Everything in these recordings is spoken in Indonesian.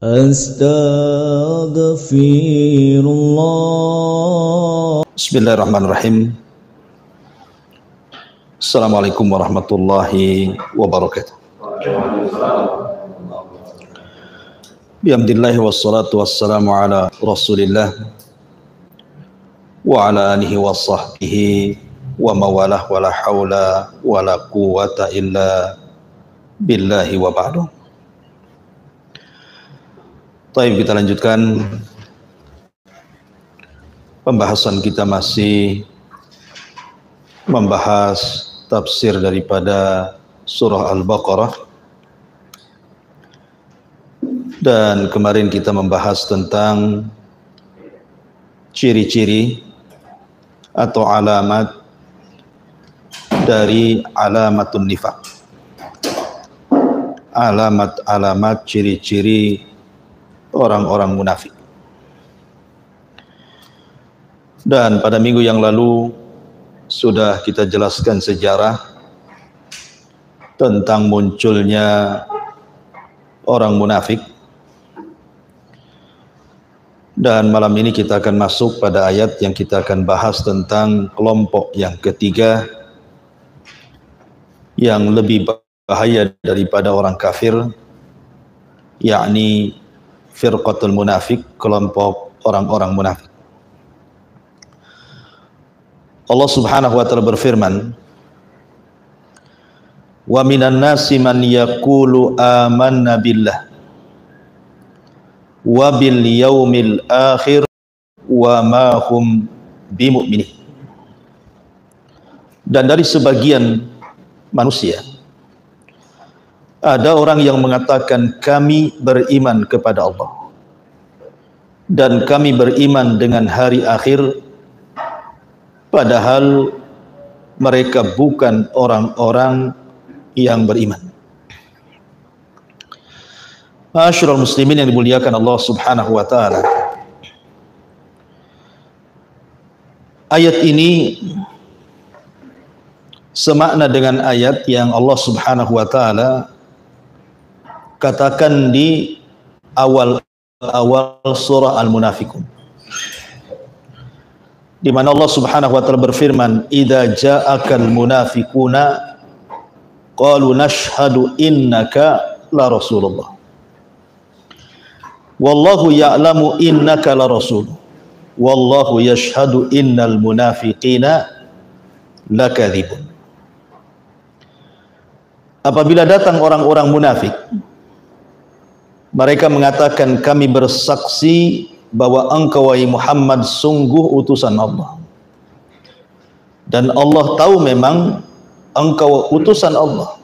Astaghfirullah. Bismillahirrahmanirrahim. Assalamualaikum warahmatullahi wabarakatuh. Bihamdillahi wassalatu wassalamu ala rasulillah wa ala alihi wa sahbihi wa mawalah wa la hawla wa la quwwata illa billahi wa ba'du. Baik, kita lanjutkan pembahasan kita, masih membahas tafsir daripada surah Al-Baqarah, dan kemarin kita membahas tentang ciri-ciri atau alamat dari alamatun nifaq, alamat-alamat ciri-ciri orang-orang munafik. Dan pada minggu yang lalu sudah kita jelaskan sejarah tentang munculnya orang munafik, dan malam ini kita akan masuk pada ayat yang kita akan bahas tentang kelompok yang ketiga yang lebih bahaya daripada orang kafir, yakni firqatul munafik, kelompok orang-orang munafik. Allah Subhanahu wa ta'ala berfirman, wa minan nasi man yaqulu amanna billah wa bil yaumil akhir wa ma hum bimu'minin. Dan dari sebagian manusia ada orang yang mengatakan kami beriman kepada Allah dan kami beriman dengan hari akhir, padahal mereka bukan orang-orang yang beriman. Ma'asyiral muslimin yang dimuliakan Allah Subhanahu wa ta'ala, ayat ini semakna dengan ayat yang Allah Subhanahu wa ta'ala katakan di awal surah Al-Munafiqun, di mana Allah Subhanahu wa ta'ala berfirman, idza ja'akal munafiquna qalu nashhadu innaka la rasulullah wallahu ya'lamu innaka la rasul wallahu yashhadu innal munafiqina lakadzibun. Apabila datang orang-orang munafik, mereka mengatakan kami bersaksi bahwa engkau wahai Muhammad sungguh utusan Allah, dan Allah tahu memang engkau utusan Allah,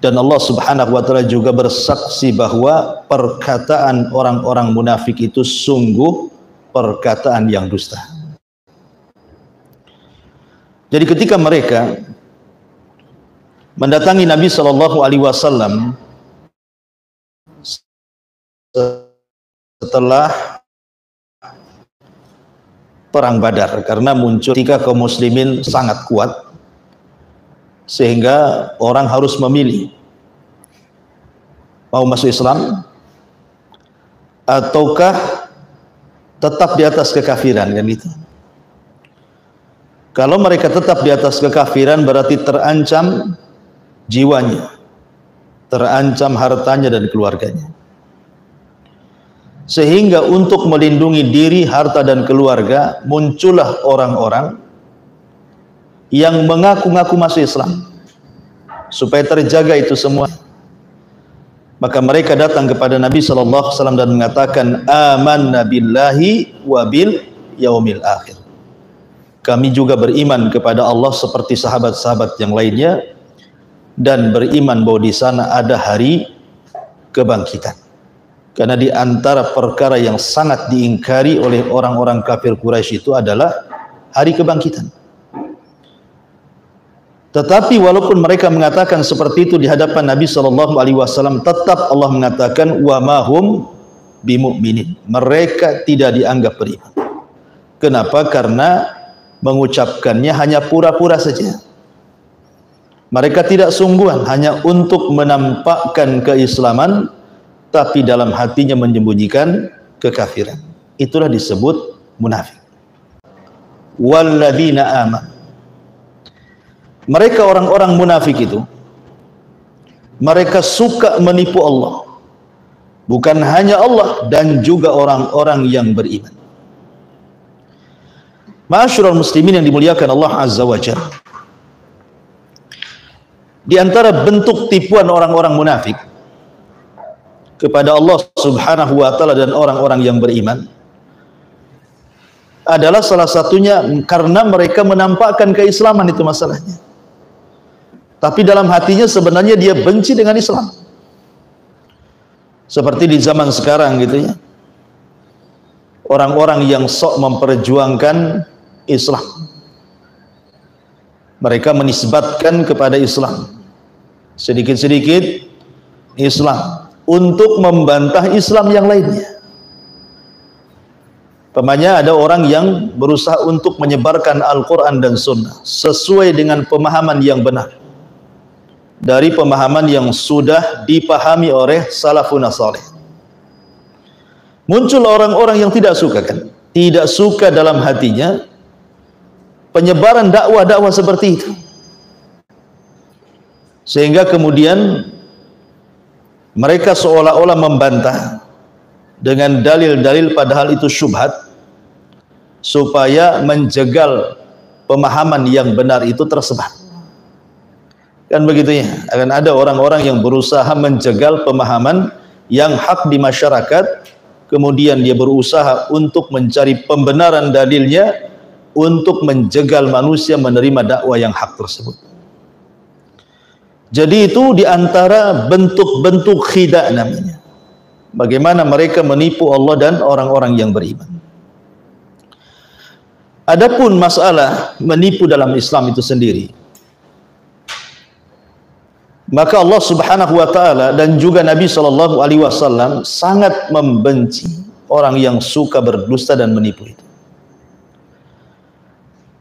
dan Allah Subhanahu wa ta'ala juga bersaksi bahwa perkataan orang-orang munafik itu sungguh perkataan yang dusta. Jadi ketika mereka mendatangi Nabi sallallahu alaihi wasallam setelah perang Badar, karena muncul ketika kaum muslimin sangat kuat sehingga orang harus memilih mau masuk Islam ataukah tetap di atas kekafiran, kan gitu. Kalau mereka tetap di atas kekafiran berarti terancam jiwanya, terancam hartanya dan keluarganya. Sehingga untuk melindungi diri, harta dan keluarga, muncullah orang-orang yang mengaku-ngaku masuk Islam supaya terjaga itu semua. Maka mereka datang kepada Nabi sallallahu alaihi wasallam dan mengatakan amanna billahi wa bil yaumil akhir. Kami juga beriman kepada Allah seperti sahabat-sahabat yang lainnya, dan beriman bahwa di sana ada hari kebangkitan. Karena di antara perkara yang sangat diingkari oleh orang-orang kafir Quraisy itu adalah hari kebangkitan. Tetapi walaupun mereka mengatakan seperti itu di hadapan Nabi sallallahu alaihi wasallam, tetap Allah mengatakan wa ma hum bimu'minin. Mereka tidak dianggap beriman. Kenapa? Karena mengucapkannya hanya pura-pura saja. Mereka tidak sungguhan, hanya untuk menampakkan keislaman, tapi dalam hatinya menyembunyikan kekafiran. Itulah disebut munafik. Walladzina amanu. Mereka orang-orang munafik itu, mereka suka menipu Allah. Bukan hanya Allah, dan juga orang-orang yang beriman. Ma'asyiral muslimin yang dimuliakan Allah Azza wa Jalla. Di antara bentuk tipuan orang-orang munafik kepada Allah Subhanahu wa taala dan orang-orang yang beriman adalah salah satunya karena mereka menampakkan keislaman, itu masalahnya. Tapi dalam hatinya sebenarnya dia benci dengan Islam. Seperti di zaman sekarang gitu ya. Orang-orang yang sok memperjuangkan Islam. Mereka menisbatkan kepada Islam sedikit-sedikit Islam untuk membantah Islam yang lainnya. Pemanya ada orang yang berusaha untuk menyebarkan Al-Quran dan Sunnah sesuai dengan pemahaman yang benar, dari pemahaman yang sudah dipahami oleh salafun salih. Muncul orang-orang yang tidak suka, kan? Tidak suka dalam hatinya penyebaran dakwah-dakwah seperti itu. Sehingga kemudian mereka seolah-olah membantah dengan dalil-dalil padahal itu syubhat, supaya menjegal pemahaman yang benar itu tersebar. Kan begitu ya, akan ada orang-orang yang berusaha menjegal pemahaman yang hak di masyarakat, kemudian dia berusaha untuk mencari pembenaran dalilnya untuk menjegal manusia menerima dakwah yang hak tersebut. Jadi itu diantara bentuk-bentuk khidah namanya. Bagaimana mereka menipu Allah dan orang-orang yang beriman. Adapun masalah menipu dalam Islam itu sendiri, maka Allah Subhanahu wa taala dan juga Nabi sallallahu alaihi wasallam sangat membenci orang yang suka berdusta dan menipu itu.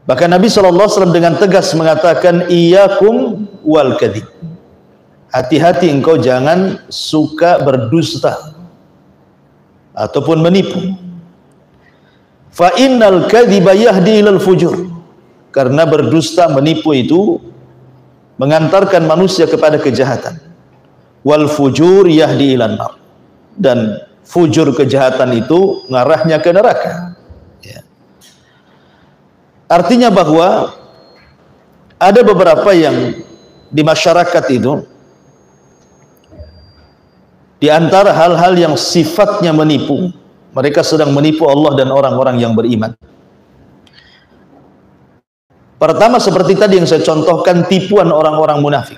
Bahkan Nabi sallallahu alaihi wasallam dengan tegas mengatakan, iyyakum wal kadzib. Hati-hati engkau jangan suka berdusta ataupun menipu. Fa innal kadziba yahdi ilal fujur. Karena berdusta, menipu itu mengantarkan manusia kepada kejahatan. Wal fujur yahdi ilan nar. Dan fujur, kejahatan itu ngarahnya ke neraka. Ya. Artinya bahwa ada beberapa yang di masyarakat itu, di antara hal-hal yang sifatnya menipu, mereka sedang menipu Allah dan orang-orang yang beriman. Pertama, seperti tadi yang saya contohkan, tipuan orang-orang munafik,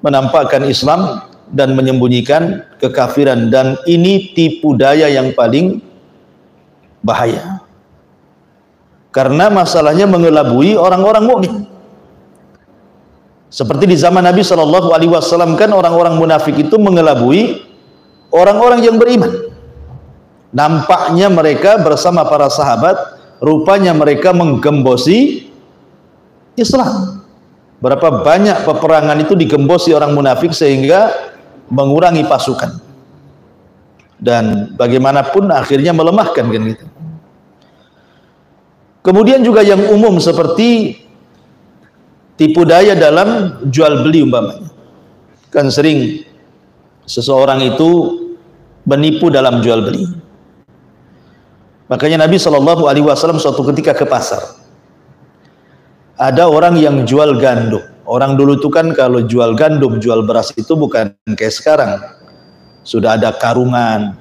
menampakkan Islam dan menyembunyikan kekafiran, dan ini tipu daya yang paling bahaya. Karena masalahnya mengelabui orang-orang mukmin. Seperti di zaman Nabi Shallallahu Alaihi Wasallam, kan orang-orang munafik itu mengelabui orang-orang yang beriman. Nampaknya mereka bersama para sahabat, rupanya mereka menggembosi Islam. Berapa banyak peperangan itu digembosi orang munafik sehingga mengurangi pasukan. Dan bagaimanapun akhirnya melemahkan, kan gitu. Kemudian juga yang umum seperti tipu daya dalam jual beli umpamanya. Kan sering seseorang itu menipu dalam jual beli. Makanya Nabi Shallallahu Alaihi Wasallam suatu ketika ke pasar, ada orang yang jual gandum. Orang dulu itu kan kalau jual gandum, jual beras itu bukan kayak sekarang. Sudah ada karungan,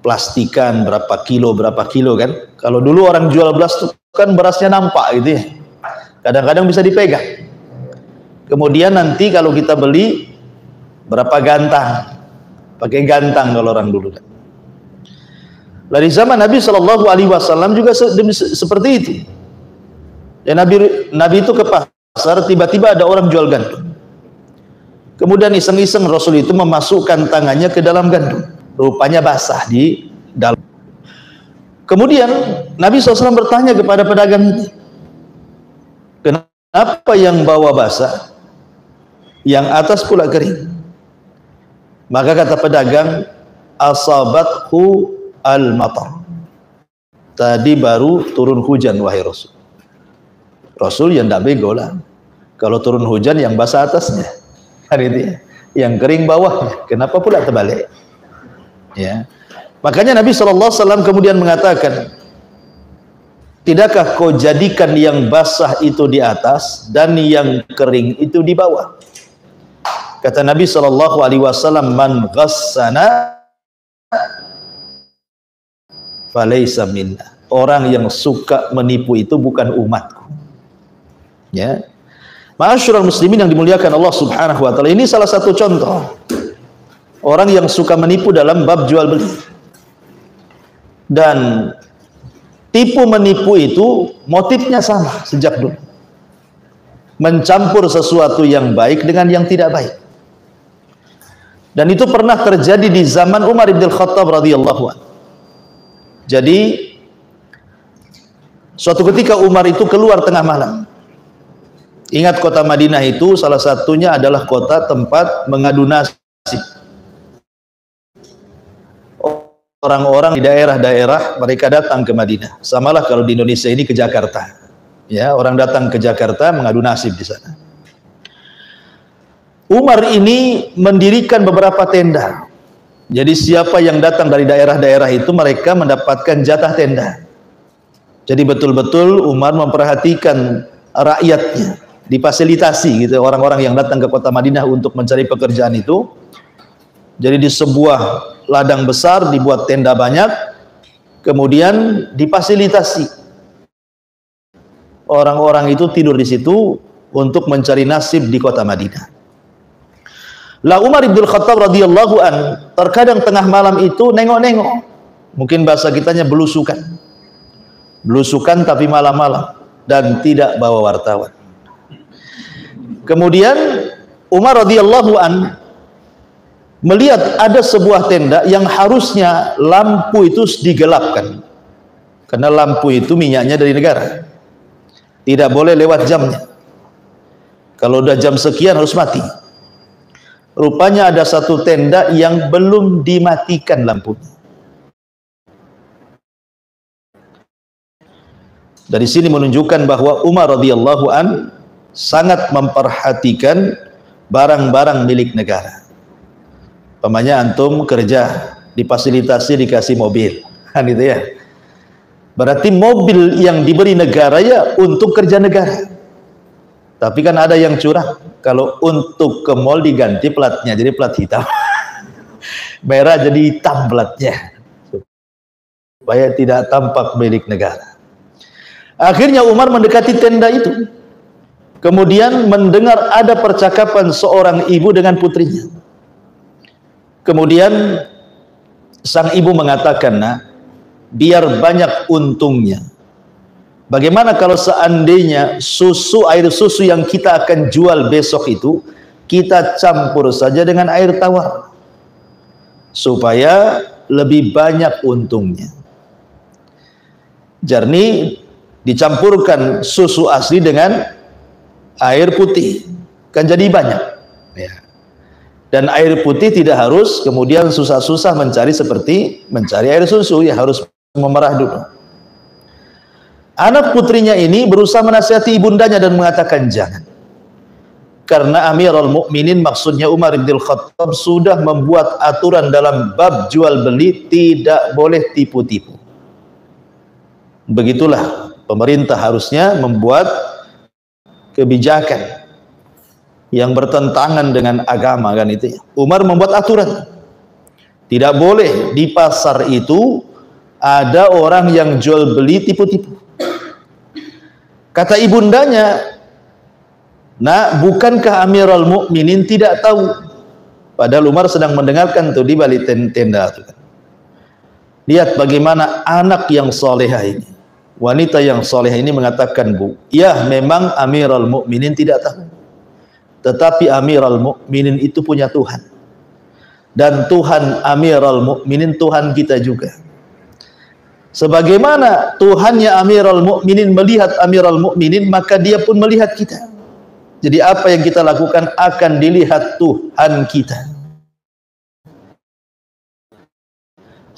plastikan berapa kilo kan. Kalau dulu orang jual beras itu kan berasnya nampak gitu ya. Kadang-kadang bisa dipegang. Kemudian nanti kalau kita beli berapa gantang, pakai gantang kalau orang dulu kan. Dari zaman Nabi Shallallahu Alaihi Wasallam juga seperti itu. Ya, Nabi itu ke pasar, tiba-tiba ada orang jual gandum. Kemudian iseng-iseng Rasul itu memasukkan tangannya ke dalam gandum, rupanya basah di dalam. Kemudian Nabi SAW bertanya kepada pedagang ini, kenapa yang bawah basah, yang atas pula kering? Maka kata pedagang, asabathu al-matar. Tadi baru turun hujan wahai Rasul. Rasul yang tidak bego lah. Kalau turun hujan yang basah atasnya, kan itu ya. Yang kering bawahnya. Kenapa pula terbalik? Ya. Makanya Nabi SAW kemudian mengatakan, tidakkah kau jadikan yang basah itu di atas dan yang kering itu di bawah? Kata Nabi SAW, man ghassana falaysa minna. Orang yang suka menipu itu bukan umatku. Ya. Ma'asyiral muslimin yang dimuliakan Allah Subhanahu wa taala, ini salah satu contoh orang yang suka menipu dalam bab jual beli. Dan tipu menipu itu motifnya sama sejak dulu. Mencampur sesuatu yang baik dengan yang tidak baik. Dan itu pernah terjadi di zaman Umar bin Khattab radhiyallahu anhu. Jadi suatu ketika Umar itu keluar tengah malam. Ingat kota Madinah itu salah satunya adalah kota tempat mengadu nasib. Orang-orang di daerah-daerah mereka datang ke Madinah. Samalah kalau di Indonesia ini ke Jakarta. Ya, orang datang ke Jakarta mengadu nasib di sana. Umar ini mendirikan beberapa tenda. Jadi siapa yang datang dari daerah-daerah itu mereka mendapatkan jatah tenda. Jadi betul-betul Umar memperhatikan rakyatnya, difasilitasi gitu orang-orang yang datang ke kota Madinah untuk mencari pekerjaan itu. Jadi di sebuah ladang besar dibuat tenda banyak, kemudian difasilitasi orang-orang itu tidur di situ untuk mencari nasib di kota Madinah. Lah Umar bin Khattab radhiyallahu an terkadang tengah malam itu nengok-nengok, mungkin bahasa kitanya belusukan tapi malam-malam dan tidak bawa wartawan. Kemudian Umar radhiyallahu an melihat ada sebuah tenda yang harusnya lampu itu digelapkan, karena lampu itu minyaknya dari negara, tidak boleh lewat jamnya. Kalau udah jam sekian harus mati. Rupanya ada satu tenda yang belum dimatikan lampunya. Dari sini menunjukkan bahwa Umar radhiyallahu an sangat memperhatikan barang-barang milik negara. Pamannya antum kerja difasilitasi dikasih mobil, kan gitu ya. Berarti mobil yang diberi negara ya untuk kerja negara. Tapi kan ada yang curang, kalau untuk ke mall diganti platnya jadi plat hitam, merah jadi hitam platnya, supaya tidak tampak milik negara. Akhirnya Umar mendekati tenda itu, kemudian mendengar ada percakapan seorang ibu dengan putrinya. Kemudian sang ibu mengatakan, "Nak, biar banyak untungnya. Bagaimana kalau seandainya air susu yang kita akan jual besok itu kita campur saja dengan air tawar supaya lebih banyak untungnya." Jadi dicampurkan susu asli dengan air putih, kan jadi banyak. Ya. Dan air putih tidak harus kemudian susah-susah mencari air susu, ya harus memerah dulu. Anak putrinya ini berusaha menasihati ibundanya dan mengatakan jangan. Karena Amirul Mukminin, maksudnya Umar bin Khattab, sudah membuat aturan dalam bab jual beli tidak boleh tipu-tipu. Begitulah pemerintah harusnya membuat kebijakan yang bertentangan dengan agama, kan itu. Umar membuat aturan tidak boleh di pasar itu ada orang yang jual beli tipu-tipu. Kata ibundanya, "Nak, bukankah Amirul Mukminin tidak tahu?" Padahal Umar sedang mendengarkan tuh di balik tenda itu. Lihat bagaimana anak yang solehah ini, wanita yang solehah ini mengatakan, "Bu, ya memang Amirul Mukminin tidak tahu. Tetapi Amirul Mukminin itu punya Tuhan. Dan Tuhan Amirul Mukminin Tuhan kita juga. Sebagaimana Tuhannya Amirul Mukminin melihat Amirul Mukminin, maka dia pun melihat kita. Jadi apa yang kita lakukan akan dilihat Tuhan kita."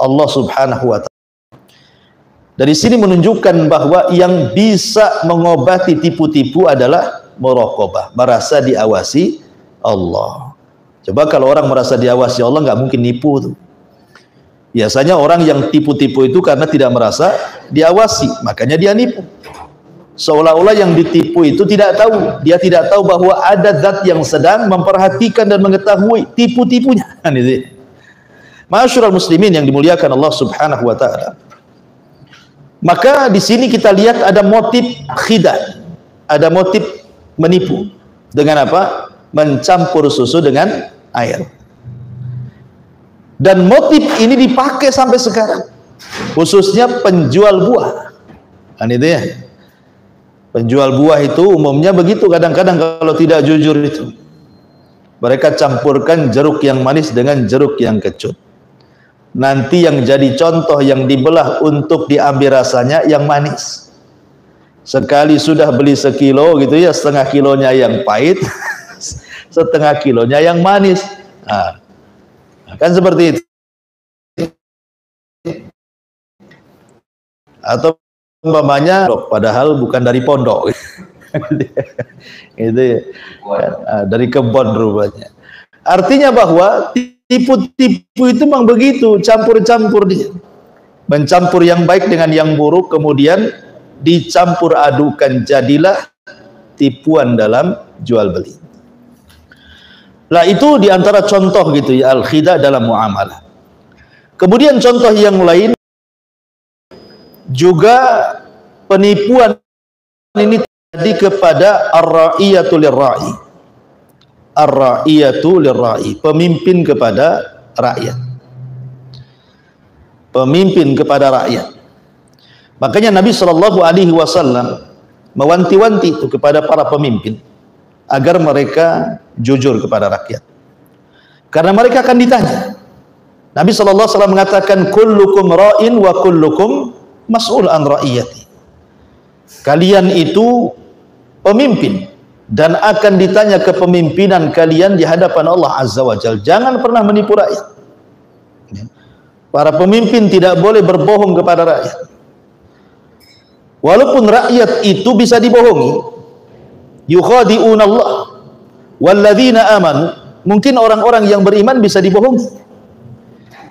Allah Subhanahu wa ta'ala. Dari sini menunjukkan bahwa yang bisa mengobati tipu-tipu adalah muraqabah, merasa diawasi Allah. Coba kalau orang merasa diawasi Allah, nggak mungkin nipu tuh. Biasanya orang yang tipu-tipu itu karena tidak merasa diawasi, makanya dia nipu. Seolah-olah yang ditipu itu tidak tahu, dia tidak tahu bahwa ada zat yang sedang memperhatikan dan mengetahui tipu-tipunya. Ma'asyiral muslimin yang dimuliakan Allah Subhanahu wa ta'ala. Maka di sini kita lihat ada motif khidah, ada motif menipu. Dengan apa? Mencampur susu dengan air. Dan motif ini dipakai sampai sekarang, khususnya penjual buah. Kan itu ya. Penjual buah itu umumnya begitu, kadang-kadang kalau tidak jujur itu. Mereka campurkan jeruk yang manis dengan jeruk yang kecut. Nanti yang jadi contoh yang dibelah untuk diambil rasanya yang manis. Sekali sudah beli sekilo gitu ya, setengah kilonya yang pahit, setengah kilonya yang manis. Nah, kan seperti itu. Atau umpamanya padahal bukan dari pondok. Itu ya. Dari kebun rupanya. Artinya bahwa tipu-tipu itu memang begitu, campur-campur dia. Mencampur yang baik dengan yang buruk, kemudian dicampur adukan, jadilah tipuan dalam jual beli. Lah itu diantara contoh gitu ya, al-khidah dalam muamalah. Kemudian contoh yang lain juga penipuan ini terjadi kepada ar-ra'iyatu lir-ra'i. Ar-ra'iyatu lir-ra'i, pemimpin kepada rakyat. Pemimpin kepada rakyat. Makanya Nabi Shallallahu Alaihi Wasallam mewanti-wanti itu kepada para pemimpin agar mereka jujur kepada rakyat. Karena mereka akan ditanya. Nabi Shallallahu Alaihi Wasallam mengatakan, kullukum ra'in wa kullukum mas'ul an ra'iyati. Kalian itu pemimpin dan akan ditanya kepemimpinan kalian di hadapan Allah Azza wa Jalla. Jangan pernah menipu rakyat. Para pemimpin tidak boleh berbohong kepada rakyat. Walaupun rakyat itu bisa dibohongi, yukhadi'una Allah walladzina amanu, mungkin orang-orang yang beriman bisa dibohongi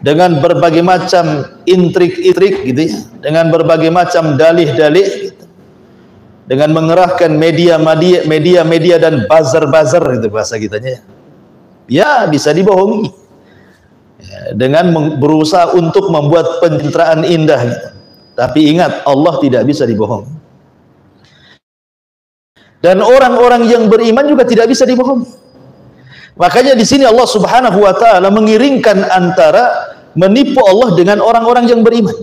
dengan berbagai macam intrik-intrik gitu ya, dengan berbagai macam dalih-dalih gitu. Dengan mengerahkan media dan buzzer itu bahasa kitanya ya, bisa dibohongi ya, dengan berusaha untuk membuat pencitraan indah gitu. Tapi ingat, Allah tidak bisa dibohongi. Dan orang-orang yang beriman juga tidak bisa dibohongi. Makanya di sini Allah Subhanahu wa taala mengiringkan antara menipu Allah dengan orang-orang yang beriman.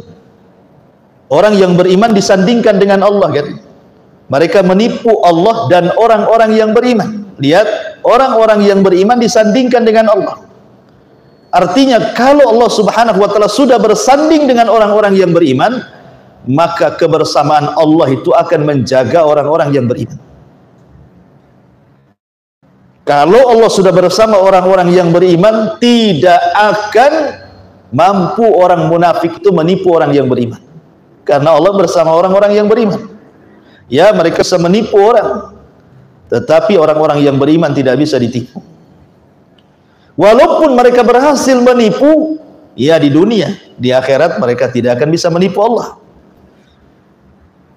Orang yang beriman disandingkan dengan Allah kan. Mereka menipu Allah dan orang-orang yang beriman. Lihat, orang-orang yang beriman disandingkan dengan Allah. Artinya kalau Allah Subhanahu wa taala sudah bersanding dengan orang-orang yang beriman, maka kebersamaan Allah itu akan menjaga orang-orang yang beriman. Kalau Allah sudah bersama orang-orang yang beriman, tidak akan mampu orang munafik itu menipu orang yang beriman. Karena Allah bersama orang-orang yang beriman. Ya, mereka bisa menipu orang, tetapi orang-orang yang beriman tidak bisa ditipu. Walaupun mereka berhasil menipu, ya di dunia, di akhirat mereka tidak akan bisa menipu Allah.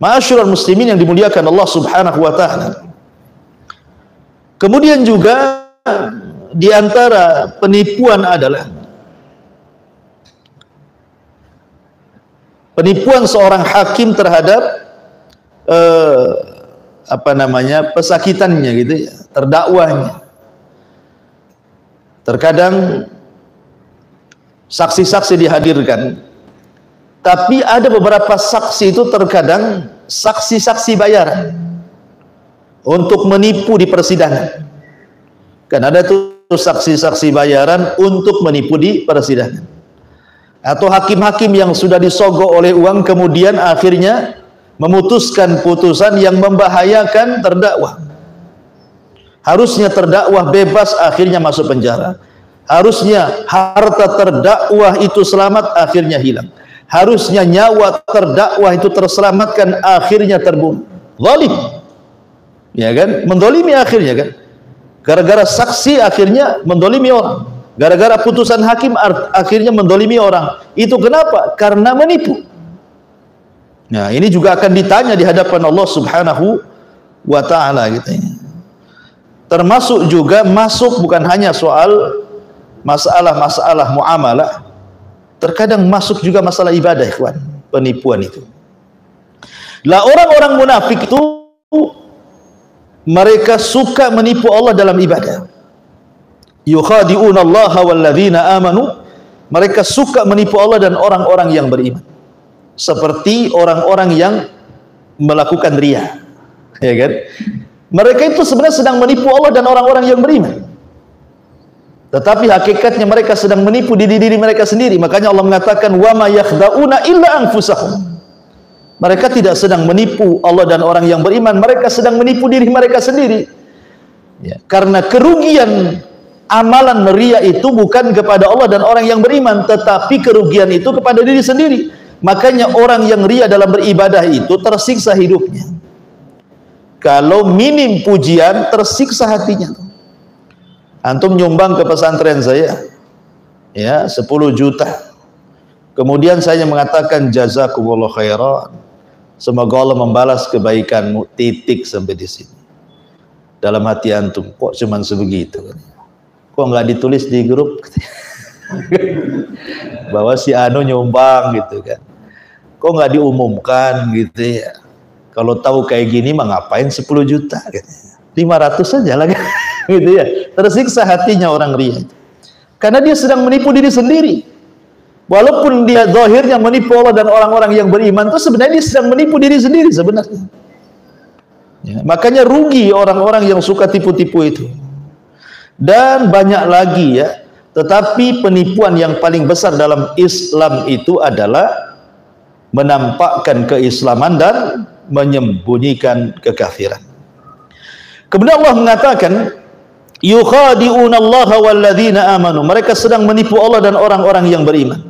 Ma'asyiral muslimin yang dimuliakan Allah Subhanahu wa taala. Kemudian juga di antara penipuan adalah penipuan seorang hakim terhadap pesakitannya gitu ya, terdakwanya. Terkadang saksi-saksi dihadirkan, tapi ada beberapa saksi itu terkadang saksi-saksi bayaran untuk menipu di persidangan. Kan ada tuh saksi-saksi bayaran untuk menipu di persidangan. Atau hakim-hakim yang sudah disogok oleh uang kemudian akhirnya memutuskan putusan yang membahayakan terdakwa. Harusnya terdakwa bebas, akhirnya masuk penjara. Harusnya harta terdakwah itu selamat, akhirnya hilang. Harusnya nyawa terdakwah itu terselamatkan, akhirnya terbunuh. Zalim, ya kan? Mendolimi akhirnya kan? Gara-gara saksi akhirnya mendolimi orang. Gara-gara putusan hakim akhirnya mendolimi orang. Itu kenapa? Karena menipu. Nah, ini juga akan ditanya di hadapan Allah Subhanahu wa ta'ala gitu. Termasuk juga masuk bukan hanya soal masalah-masalah muamalah, terkadang masuk juga masalah ibadah, ikhwan, penipuan itu. Lah orang-orang munafik itu mereka suka menipu Allah dalam ibadah. Yukhadi'una Allah walladzina amanu, mereka suka menipu Allah dan orang-orang yang beriman. Seperti orang-orang yang melakukan riya, ya kan? Mereka itu sebenarnya sedang menipu Allah dan orang-orang yang beriman. Tetapi hakikatnya mereka sedang menipu diri mereka sendiri. Makanya Allah mengatakan wa ma yakhda'una illa anfusahum. Mereka tidak sedang menipu Allah dan orang yang beriman, mereka sedang menipu diri mereka sendiri. Ya, karena kerugian amalan riya itu bukan kepada Allah dan orang yang beriman, tetapi kerugian itu kepada diri sendiri. Makanya orang yang riya dalam beribadah itu tersiksa hidupnya. Kalau minim pujian, tersiksa hatinya. Antum nyumbang ke pesantren saya, ya 10 juta. Kemudian saya mengatakan jazakumullah khairan. Semoga Allah membalas kebaikanmu, titik sampai di sini. Dalam hati antum, kok cuman sebegitu? Kok nggak ditulis di grup bahwa si Anu nyumbang gitu kan? Kok nggak diumumkan gitu ya? Kalau tahu kayak gini mah ngapain 10 juta? Gitu. 500 saja lah kan? Gitu ya. Tersiksa hatinya orang riya. Karena dia sedang menipu diri sendiri. Walaupun dia zahirnya menipu Allah dan orang-orang yang beriman, itu sebenarnya dia sedang menipu diri sendiri sebenarnya. Ya, makanya rugi orang-orang yang suka tipu-tipu itu. Dan banyak lagi ya. Tetapi penipuan yang paling besar dalam Islam itu adalah menampakkan keislaman dan menyembunyikan kekafiran. Kemudian Allah mengatakan yukhadi'una Allah walladzina amanu, mereka sedang menipu Allah dan orang-orang yang beriman.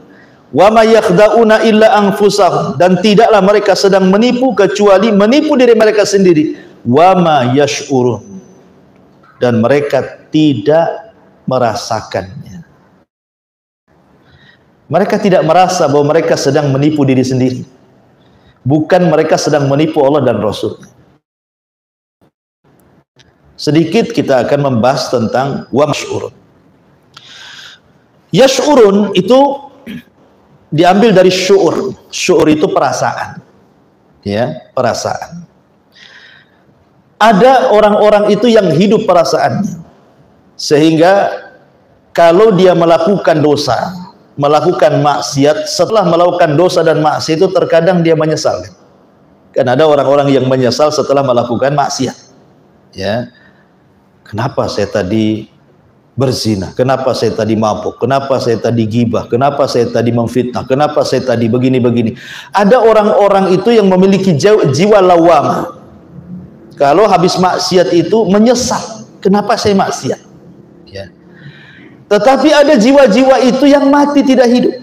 Wa ma yakhda'una illa anfusahum, dan tidaklah mereka sedang menipu kecuali menipu diri mereka sendiri. Wa ma yash'urun, dan mereka tidak merasakannya. Mereka tidak merasa bahwa mereka sedang menipu diri sendiri. Bukan mereka sedang menipu Allah dan Rasul. Sedikit kita akan membahas tentang wa masy'urun. Yash'urun itu diambil dari syu'ur. Syu'ur itu perasaan. Ya, perasaan. Ada orang-orang itu yang hidup perasaannya. Sehingga kalau dia melakukan dosa, melakukan maksiat, setelah melakukan dosa dan maksiat itu terkadang dia menyesal. Kan ada orang-orang yang menyesal setelah melakukan maksiat. Ya. Kenapa saya tadi berzina? Kenapa saya tadi mabuk? Kenapa saya tadi gibah? Kenapa saya tadi memfitnah? Kenapa saya tadi begini-begini? Ada orang-orang itu yang memiliki jiwa lawamah. Kalau habis maksiat itu menyesal. Kenapa saya maksiat? Ya. Tetapi ada jiwa-jiwa itu yang mati tidak hidup.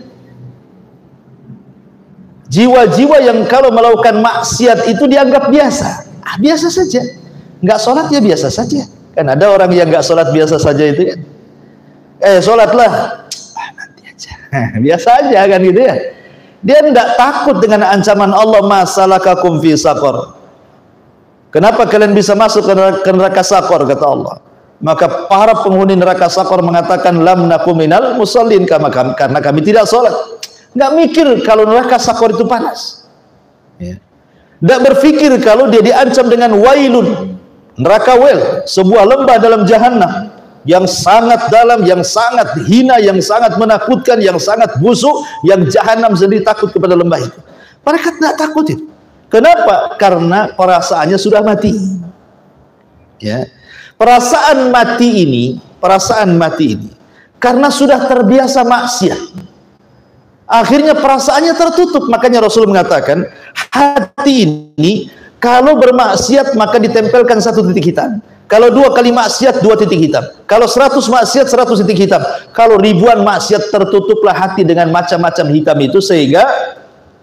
Jiwa-jiwa yang kalau melakukan maksiat itu dianggap biasa. Biasa saja. Nggak sholat ya biasa saja. Kan ada orang yang nggak sholat biasa saja itu kan. Sholatlah. Nanti aja. Biasa aja kan gitu ya. Dia tidak takut dengan ancaman Allah, masalakakum fi saqar. Kenapa kalian bisa masuk ke neraka saqar, kata Allah. Maka para penghuni neraka saqar mengatakan lam nakum minal musallin, karena kami tidak sholat. Nggak mikir kalau neraka saqar itu panas. Ya. Nggak berpikir kalau dia diancam dengan wailun. Neraka wel, sebuah lembah dalam jahannam yang sangat dalam, yang sangat hina, yang sangat menakutkan, yang sangat busuk, yang jahannam sendiri takut kepada lembah itu. Mereka tidak takut itu. Kenapa? Karena perasaannya sudah mati. Ya. Perasaan mati ini karena sudah terbiasa maksiat. Akhirnya perasaannya tertutup. Makanya Rasul mengatakan, hati ini kalau bermaksiat maka ditempelkan satu titik hitam. Kalau 2 kali maksiat 2 titik hitam. Kalau 100 maksiat 100 titik hitam. Kalau ribuan maksiat tertutuplah hati dengan macam-macam hitam itu sehingga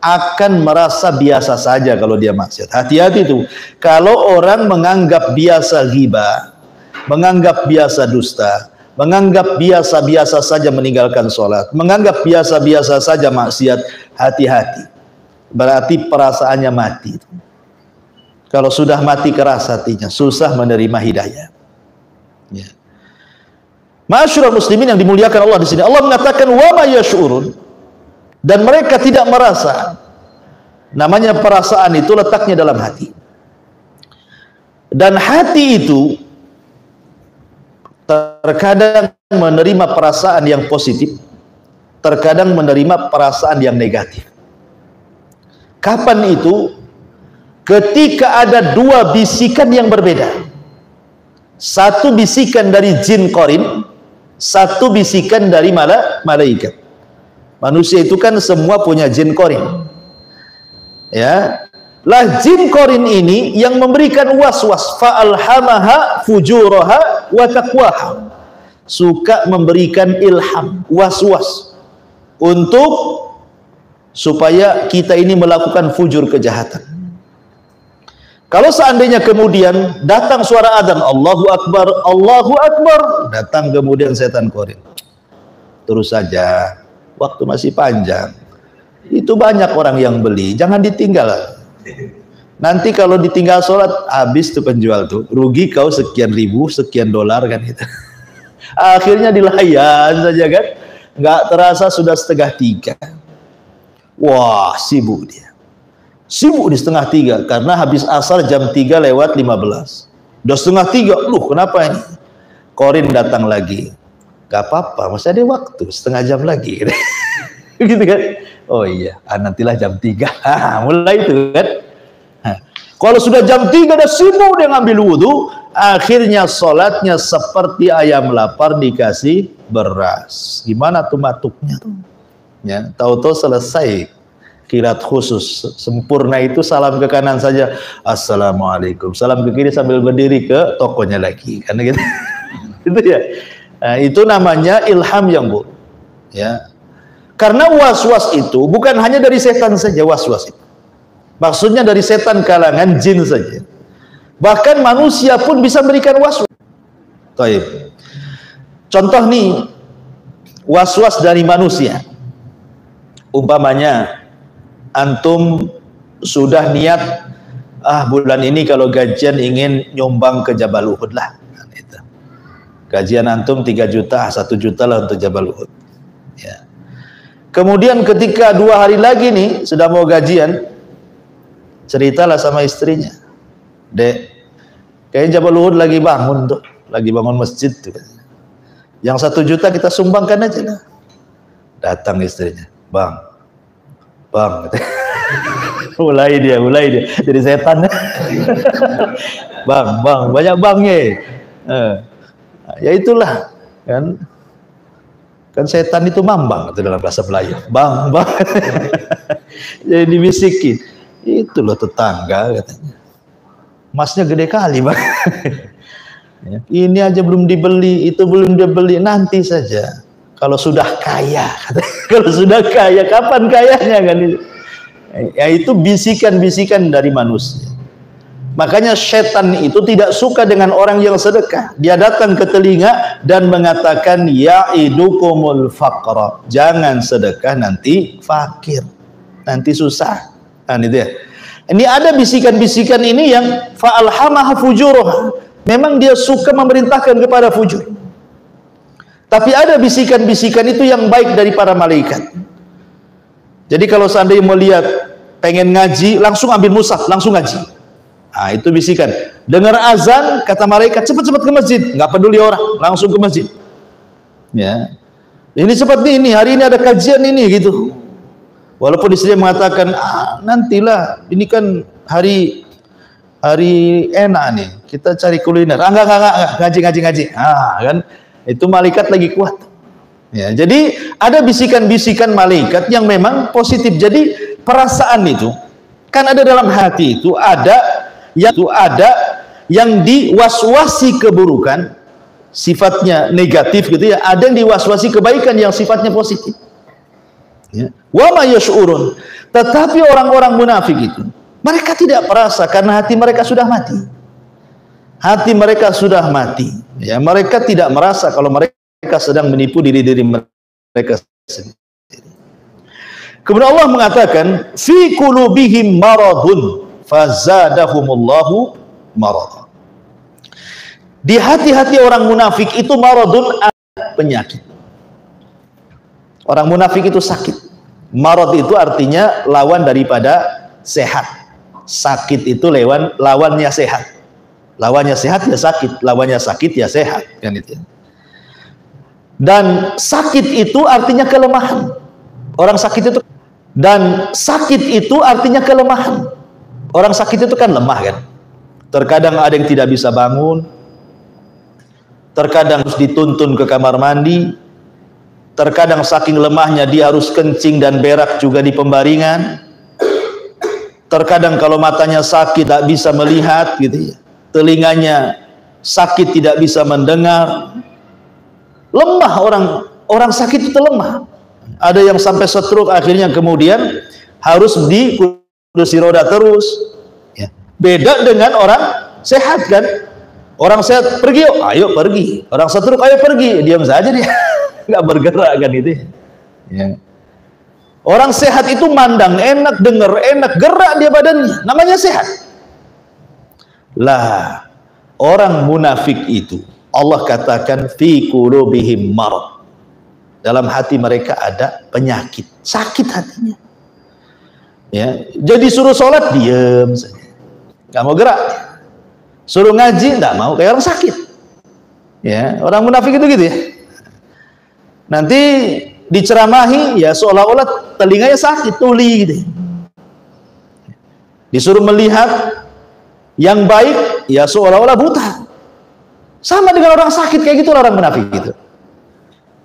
akan merasa biasa saja kalau dia maksiat. Hati-hati itu. Kalau orang menganggap biasa ghibah, menganggap biasa dusta, menganggap biasa-biasa saja meninggalkan sholat, menganggap biasa-biasa saja maksiat, hati-hati. Berarti perasaannya mati. Kalau sudah mati keras hatinya, susah menerima hidayah. Ya. Ma'asyiral muslimin yang dimuliakan Allah di sini, Allah mengatakan wa ma yash'urun, dan mereka tidak merasa. Namanya perasaan itu letaknya dalam hati. Dan hati itu terkadang menerima perasaan yang positif, terkadang menerima perasaan yang negatif. Kapan itu? Ketika ada 2 bisikan yang berbeda. Satu bisikan dari jin qarin, satu bisikan dari malaikat. Manusia itu kan semua punya jin qarin. Ya. Lah jin qarin ini yang memberikan waswas, fa'alhamaha fujuraha wa taqwaha. Suka memberikan ilham, waswas untuk supaya kita ini melakukan fujur kejahatan. Kalau seandainya kemudian datang suara adzan, Allahu Akbar, Allahu Akbar, datang kemudian setan qarin. Terus saja, waktu masih panjang. Itu banyak orang yang beli, jangan ditinggal. Nanti kalau ditinggal sholat, habis tuh penjual tuh, rugi kau sekian ribu, sekian dolar kan itu. Akhirnya dilayan saja kan, nggak terasa sudah 2:30. Wah, sibuk dia. Sibuk di 2:30 karena habis asar jam 3:15. Udah 2:30, loh kenapa ini? Qarin datang lagi. Gak apa-apa, masih ada waktu, 1/2 jam lagi. Gitu kan? Oh iya, nantilah jam 3. Mulai itu kan. Kalau sudah jam 3 udah sibuk dia ngambil wudhu, akhirnya sholatnya seperti ayam lapar dikasih beras. Gimana tuh matuknya tuh? Ya, tahu-tahu selesai kirat khusus sempurna itu salam ke kanan saja, assalamualaikum, salam ke kiri sambil berdiri ke tokonya lagi, karena gitu. Itu ya. Nah, itu namanya ilham yang buruk. Ya. Karena was-was itu bukan hanya dari setan saja, was-was itu. Maksudnya dari setan kalangan jin saja. Bahkan manusia pun bisa berikan was-was. Taib. Contoh nih, was-was dari manusia. Umpamanya antum sudah niat, bulan ini kalau gajian ingin nyumbang ke Jabal Uhud lah. Nah, itu. Gajian antum 3 juta, 1 juta lah untuk Jabal Uhud. Ya. Kemudian ketika 2 hari lagi nih, sudah mau gajian, ceritalah sama istrinya. Dek, kayaknya Jabal Uhud lagi bangun tuh, lagi bangun masjid tuh. Yang 1 juta kita sumbangkan aja lah. Datang istrinya, bang, mulai dia jadi setan. bang banyak bangnya. Ya itulah kan setan itu mambang itu dalam bahasa Melayu, bang jadi dibisikin, itu loh tetangga katanya, masnya gede kali bang. Ini aja belum dibeli, itu belum dibeli, nanti saja kalau sudah kaya. Kalau sudah kaya, kapan kayanya kan? Ya itu bisikan-bisikan dari manusia. Makanya setan itu tidak suka dengan orang yang sedekah. Dia datang ke telinga dan mengatakan ya'idukumul faqra. Jangan sedekah nanti fakir. Nanti susah. Nah, itu ya. Ini ada bisikan-bisikan ini yang fa'alhamaha fujuraha. Memang dia suka memerintahkan kepada fujur. Tapi ada bisikan-bisikan itu yang baik dari para malaikat. Jadi kalau seandainya melihat pengen ngaji, langsung ambil mushaf, langsung ngaji. Nah, itu bisikan. Dengar azan, kata malaikat, cepat-cepat ke masjid. Nggak peduli orang, langsung ke masjid. Ya. Ini cepat nih, ini hari ini ada kajian ini gitu. Walaupun istrinya mengatakan, nantilah, ini kan hari enak nih, kita cari kuliner. Enggak, ngaji. Kan? Itu malaikat lagi kuat. Ya, jadi ada bisikan-bisikan malaikat yang memang positif. Jadi perasaan itu kan ada dalam hati itu ada yang diwaswasi keburukan, sifatnya negatif gitu ya, ada yang diwaswasi kebaikan yang sifatnya positif. Ya. Wa ma yash'urun. Tetapi orang-orang munafik itu, mereka tidak merasa karena hati mereka sudah mati. Hati mereka sudah mati. Ya, mereka tidak merasa kalau mereka sedang menipu diri mereka sendiri. Kemudian Allah mengatakan, fi qulubihim maradun fazadahumullahu marad. Di hati-hati orang munafik itu maradun, penyakit. Orang munafik itu sakit. Marad itu artinya lawan daripada sehat. Sakit itu lawannya sehat. Lawannya sehat ya sakit, lawannya sakit ya sehat, kan itu. Dan sakit itu artinya kelemahan. Orang sakit itu, dan sakit itu artinya kelemahan. Orang sakit itu kan lemah kan. Terkadang ada yang tidak bisa bangun, terkadang harus dituntun ke kamar mandi, terkadang saking lemahnya dia harus kencing dan berak juga di pembaringan. Terkadang kalau matanya sakit tak bisa melihat gitu ya, telinganya sakit tidak bisa mendengar. Lemah orang sakit itu lemah. Ada yang sampai stroke akhirnya kemudian harus di kursi roda terus ya. Beda dengan orang sehat kan. Orang sehat pergi, ayo pergi. Orang stroke ayo pergi, diam saja dia. Nggak bergerak kan itu ya. Orang sehat itu mandang enak, dengar enak, gerak dia badannya, namanya sehat. Lah orang munafik itu Allah katakan fi qulubihim marad, dalam hati mereka ada penyakit, sakit hatinya ya. Jadi suruh sholat diam saja, nggak mau gerak. Suruh ngaji nggak mau, kayak orang sakit ya. Orang munafik itu gitu ya. Nanti diceramahi ya seolah-olah telinganya sakit, tuli gitu. Disuruh melihat yang baik ya seolah-olah buta. Sama dengan orang sakit kayak gitu orang munafik gitu.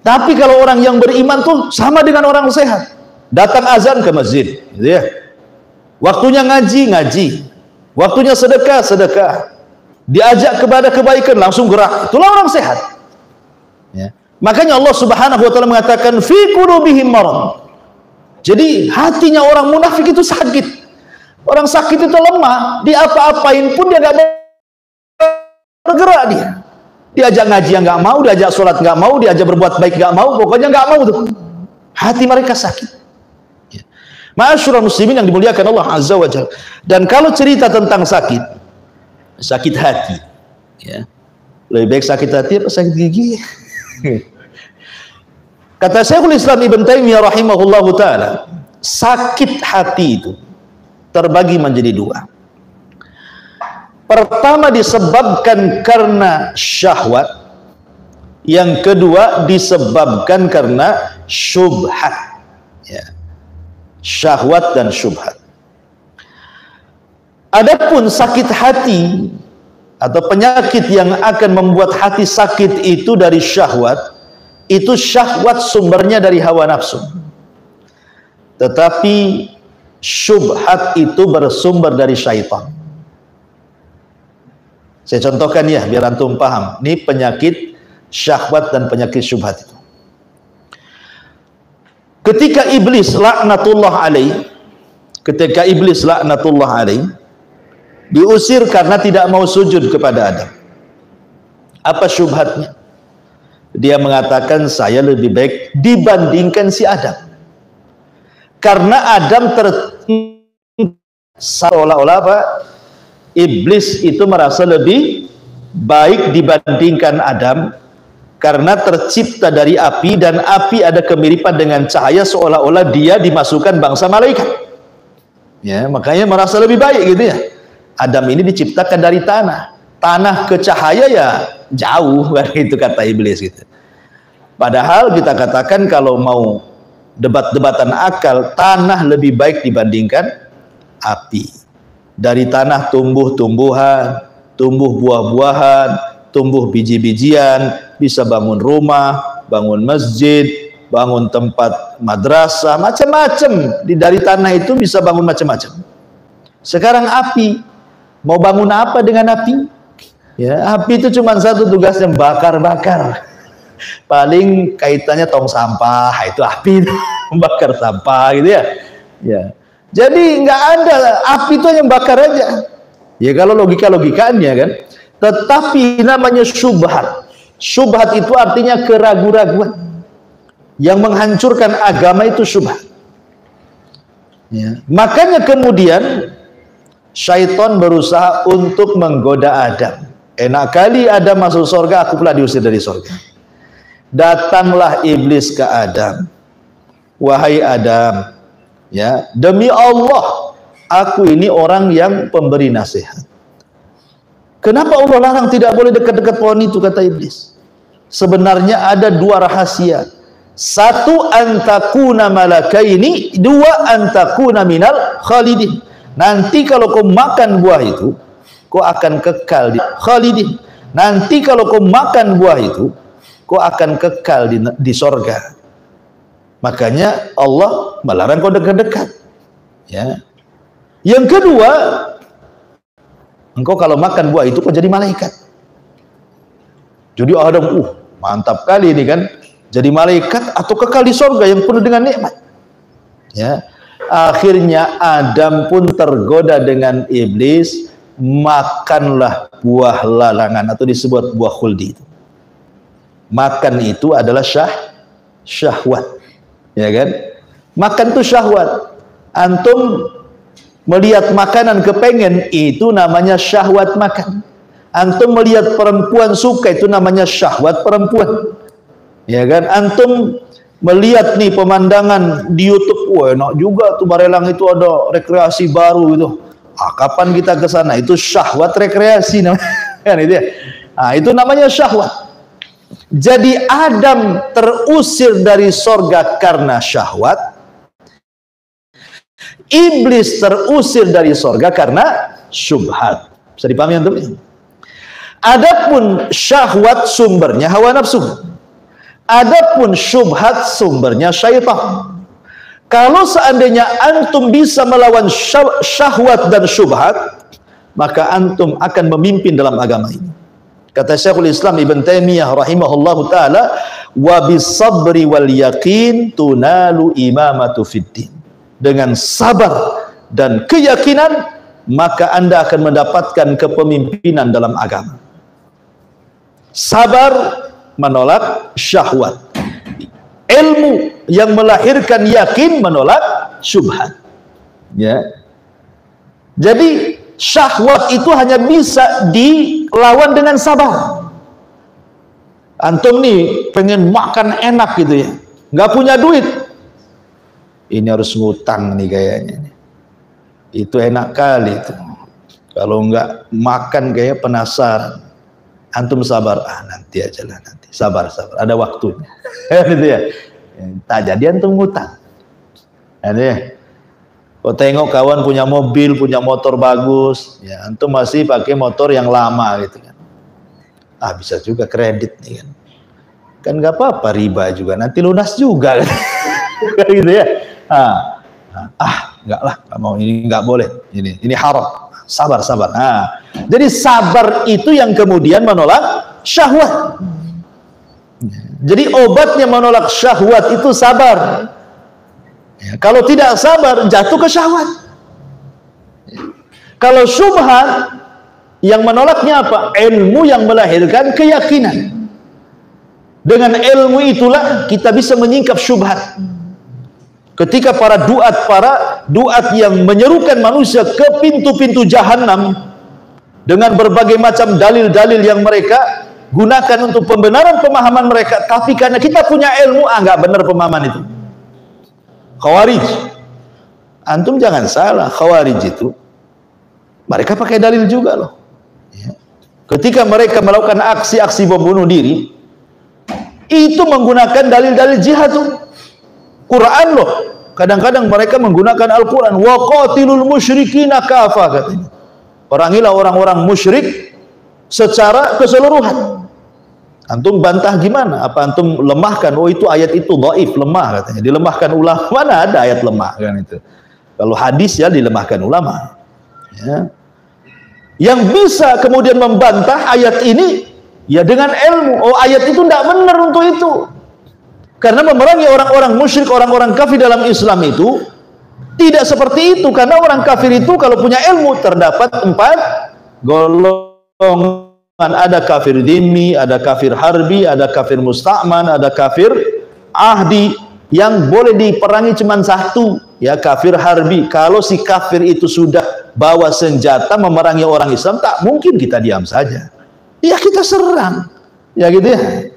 Tapi kalau orang yang beriman tuh sama dengan orang sehat. Datang azan ke masjid gitu ya. Waktunya ngaji. Waktunya sedekah. Diajak kepada kebaikan langsung gerak. Itulah orang sehat. Ya. Makanya Allah Subhanahu wa taala mengatakan fi qulubihim marad. Jadi hatinya orang munafik itu sakit. Orang sakit itu lemah, diapa-apain pun dia nggak bergerak dia. Diajak ngaji yang nggak mau, diajak sholat nggak mau, diajak berbuat baik nggak mau, pokoknya nggak mau tuh. Hati mereka sakit. Ya. Ma'asyiral muslimin yang dimuliakan Allah Azza wa Jalla. Dan kalau cerita tentang sakit hati, ya. Lebih baik sakit hati apa sakit gigi? Kata Syekhul Islam Ibn Taimiyah rahimahullahu ta'ala, sakit hati itu terbagi menjadi dua. Pertama disebabkan karena syahwat, yang kedua disebabkan karena syubhat ya. Syahwat dan syubhat. Adapun sakit hati atau penyakit yang akan membuat hati sakit itu dari syahwat, itu syahwat sumbernya dari hawa nafsu. Tetapi syubhat itu bersumber dari syaitan. Saya contohkan ya biar antum paham. Ini penyakit syahwat dan penyakit syubhat itu. Ketika iblis laknatullah alaih diusir karena tidak mau sujud kepada Adam. Apa syubhatnya? Dia mengatakan saya lebih baik dibandingkan si Adam. Karena Adam seolah-olah apa? Iblis itu merasa lebih baik dibandingkan Adam karena tercipta dari api dan api ada kemiripan dengan cahaya, seolah-olah dia dimasukkan bangsa malaikat. Ya, makanya merasa lebih baik gitu ya. Adam ini diciptakan dari tanah ke cahaya ya jauh kan, itu kata iblis gitu. Padahal kita katakan kalau mau debat-debatan akal, tanah lebih baik dibandingkan api. Dari tanah tumbuh tumbuhan, tumbuh buah-buahan, tumbuh biji-bijian, bisa bangun rumah, bangun masjid, bangun tempat madrasah, macam-macam. Dari tanah itu bisa bangun macam-macam. Sekarang api, mau bangun apa dengan api? Ya, api itu cuma satu tugasnya, bakar-bakar. Paling kaitannya tong sampah, itu api membakar sampah gitu ya. Ya. Jadi nggak ada, api itu yang bakar aja. Ya kalau logika-logikanya kan. Tetapi namanya syubhat. Syubhat itu artinya keraguan-raguan. Yang menghancurkan agama itu syubhat. Ya. Makanya kemudian syaitan berusaha untuk menggoda Adam. Enak kali Adam masuk surga, aku pula diusir dari surga. Datanglah iblis ke Adam. Wahai Adam, ya, demi Allah, aku ini orang yang pemberi nasihat. Kenapa Allah larang tidak boleh dekat-dekat pohon itu, kata iblis? Sebenarnya ada dua rahasia. Satu, antakuna malakaini, dua, antakuna minal khalidin. Nanti kalau kau makan buah itu, kau akan kekal di khalidin. Nanti kalau kau makan buah itu, kau akan kekal di sorga. Makanya Allah melarang kau dekat-dekat. Ya. Yang kedua, engkau kalau makan buah itu kau jadi malaikat. Jadi Adam, mantap kali ini kan, jadi malaikat atau kekal di sorga yang penuh dengan nikmat. Ya. Akhirnya Adam pun tergoda dengan iblis, makanlah buah larangan atau disebut buah khuldi itu. Makan itu adalah syahwat, ya kan? Makan itu syahwat. Antum melihat makanan kepengen, itu namanya syahwat makan. Antum melihat perempuan suka, itu namanya syahwat perempuan, ya kan? Antum melihat nih pemandangan di YouTube, wah enak juga tuh Barelang itu ada rekreasi baru gitu. Kapan kita ke sana? Itu syahwat rekreasi namanya. Kan itu ya. Itu namanya syahwat. Jadi Adam terusir dari sorga karena syahwat. Iblis terusir dari sorga karena syubhat. Bisa dipahami antum? Adapun syahwat sumbernya hawa nafsu. Adapun syubhat sumbernya syaitan. Kalau seandainya antum bisa melawan syahwat dan syubhat, maka antum akan memimpin dalam agama ini. Kata Syekhul Islam Ibn Taimiyah rahimahullahu ta'ala, wa bisabri wal yaqin tunalu imamatu fiddin. Dengan sabar dan keyakinan, maka anda akan mendapatkan kepemimpinan dalam agama. Sabar menolak syahwat. Ilmu yang melahirkan yakin menolak syubhat. Ya. Jadi syahwat itu hanya bisa dilawan dengan sabar. Antum nih pengen makan enak gitu ya, nggak punya duit, ini harus ngutang nih kayaknya. Itu enak kali itu. Kalau nggak makan kayak penasaran. Antum sabar, nanti aja lah, nanti sabar, ada waktunya. Gitu ya. Tak jadi antum ngutang. Ini, kau tengok kawan punya mobil, punya motor bagus, ya antum masih pakai motor yang lama gitu kan. Bisa juga kredit nih kan. Kan nggak apa-apa, riba juga, nanti lunas juga kan. Gitu ya. Enggak lah, nggak mau, ini nggak boleh, ini haram. Sabar. Jadi sabar itu yang kemudian menolak syahwat. Jadi obatnya menolak syahwat itu sabar. Ya, kalau tidak sabar jatuh ke syahwat. Kalau syubhat yang menolaknya apa? Ilmu yang melahirkan keyakinan. Dengan ilmu itulah kita bisa menyingkap syubhat. Ketika para duat yang menyerukan manusia ke pintu-pintu jahanam dengan berbagai macam dalil-dalil yang mereka gunakan untuk pembenaran pemahaman mereka, tapi karena kita punya ilmu, nggak benar pemahaman itu. Khawarij, antum jangan salah, Khawarij itu mereka pakai dalil juga loh. Ya. Ketika mereka melakukan aksi-aksi bom bunuh diri, itu menggunakan dalil-dalil jihad tuh. Quran loh. Kadang-kadang mereka menggunakan Al-Quran. Wa qatilul musyrikina kafah, katanya. Perangilah orang-orang musyrik secara keseluruhan. Antum bantah gimana? Apa antum lemahkan? Oh itu ayat itu dhaif, lemah katanya. Dilemahkan ulama. Mana ada ayat lemah kan itu? Kalau hadis ya dilemahkan ulama. Ya. Yang bisa kemudian membantah ayat ini ya dengan ilmu. Oh, ayat itu tidak benar untuk itu. Karena memerangi orang-orang musyrik, orang-orang kafir dalam Islam itu tidak seperti itu. Karena orang kafir itu kalau punya ilmu terdapat 4 golongan. Ada kafir dhimmi, ada kafir harbi, ada kafir musta'man, ada kafir ahdi. Yang boleh diperangi cuma 1, ya, kafir harbi. Kalau si kafir itu sudah bawa senjata memerangi orang Islam, tak mungkin kita diam saja. Ya kita serang, ya gitu ya.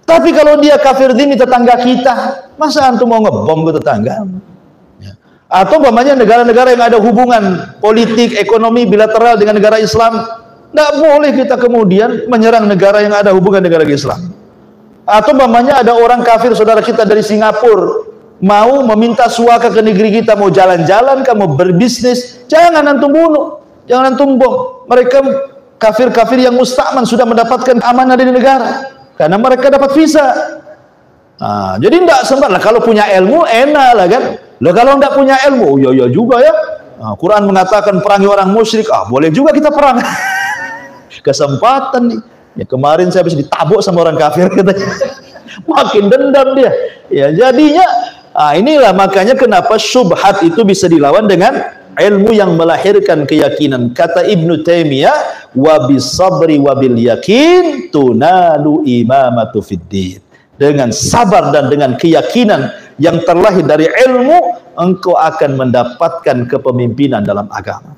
Tapi kalau dia kafir dhimmi, tetangga kita, masa antum mau ngebom ke tetangga? Ya. Atau umpamanya negara-negara yang ada hubungan politik, ekonomi bilateral dengan negara Islam, tidak boleh kita kemudian menyerang negara yang ada hubungan negara Islam. Atau umpamanya ada orang kafir saudara kita dari Singapura mau meminta suaka ke negeri kita, mau jalan-jalan, mau berbisnis, jangan antum bunuh, jangan antum bom. Mereka kafir-kafir yang musta'man sudah mendapatkan amanah dari negara karena mereka dapat visa. Nah, jadi tidak sempat lah. Kalau punya ilmu enak lah kan. Loh, kalau tidak punya ilmu, ya juga ya. Nah, Quran mengatakan perangi orang musyrik, boleh juga kita perang. Kesempatan nih. Ya, kemarin saya habis ditabuk sama orang kafir katanya. Makin dendam dia. Ya, jadinya inilah makanya kenapa syubhat itu bisa dilawan dengan ilmu yang melahirkan keyakinan. Kata Ibnu Taimiyah, wa bisabri wa bil yakin tunalu imamatu fiddin. Dengan sabar dan dengan keyakinan yang terlahir dari ilmu, engkau akan mendapatkan kepemimpinan dalam agama.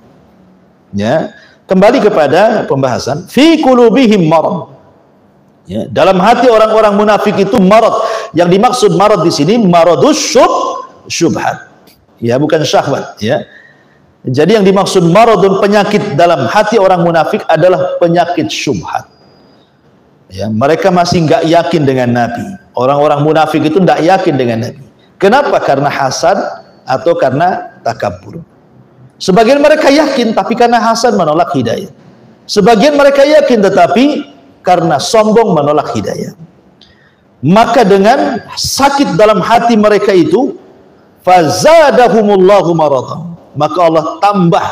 Ya. Kembali kepada pembahasan fi qulubihim marad. Ya, dalam hati orang-orang munafik itu marad. Yang dimaksud marad di sini maradus syubhat. Ya, bukan syahwat, ya. Jadi yang dimaksud maradun, penyakit dalam hati orang munafik adalah penyakit syubhat. Ya, mereka masih enggak yakin dengan Nabi. Orang-orang munafik itu enggak yakin dengan Nabi. Kenapa? Karena hasad atau karena takabur. Sebagian mereka yakin tapi karena hasad menolak hidayah. Sebagian mereka yakin tetapi karena sombong menolak hidayah. Maka dengan sakit dalam hati mereka itu, fazadahumullahu maradhan, maka Allah tambah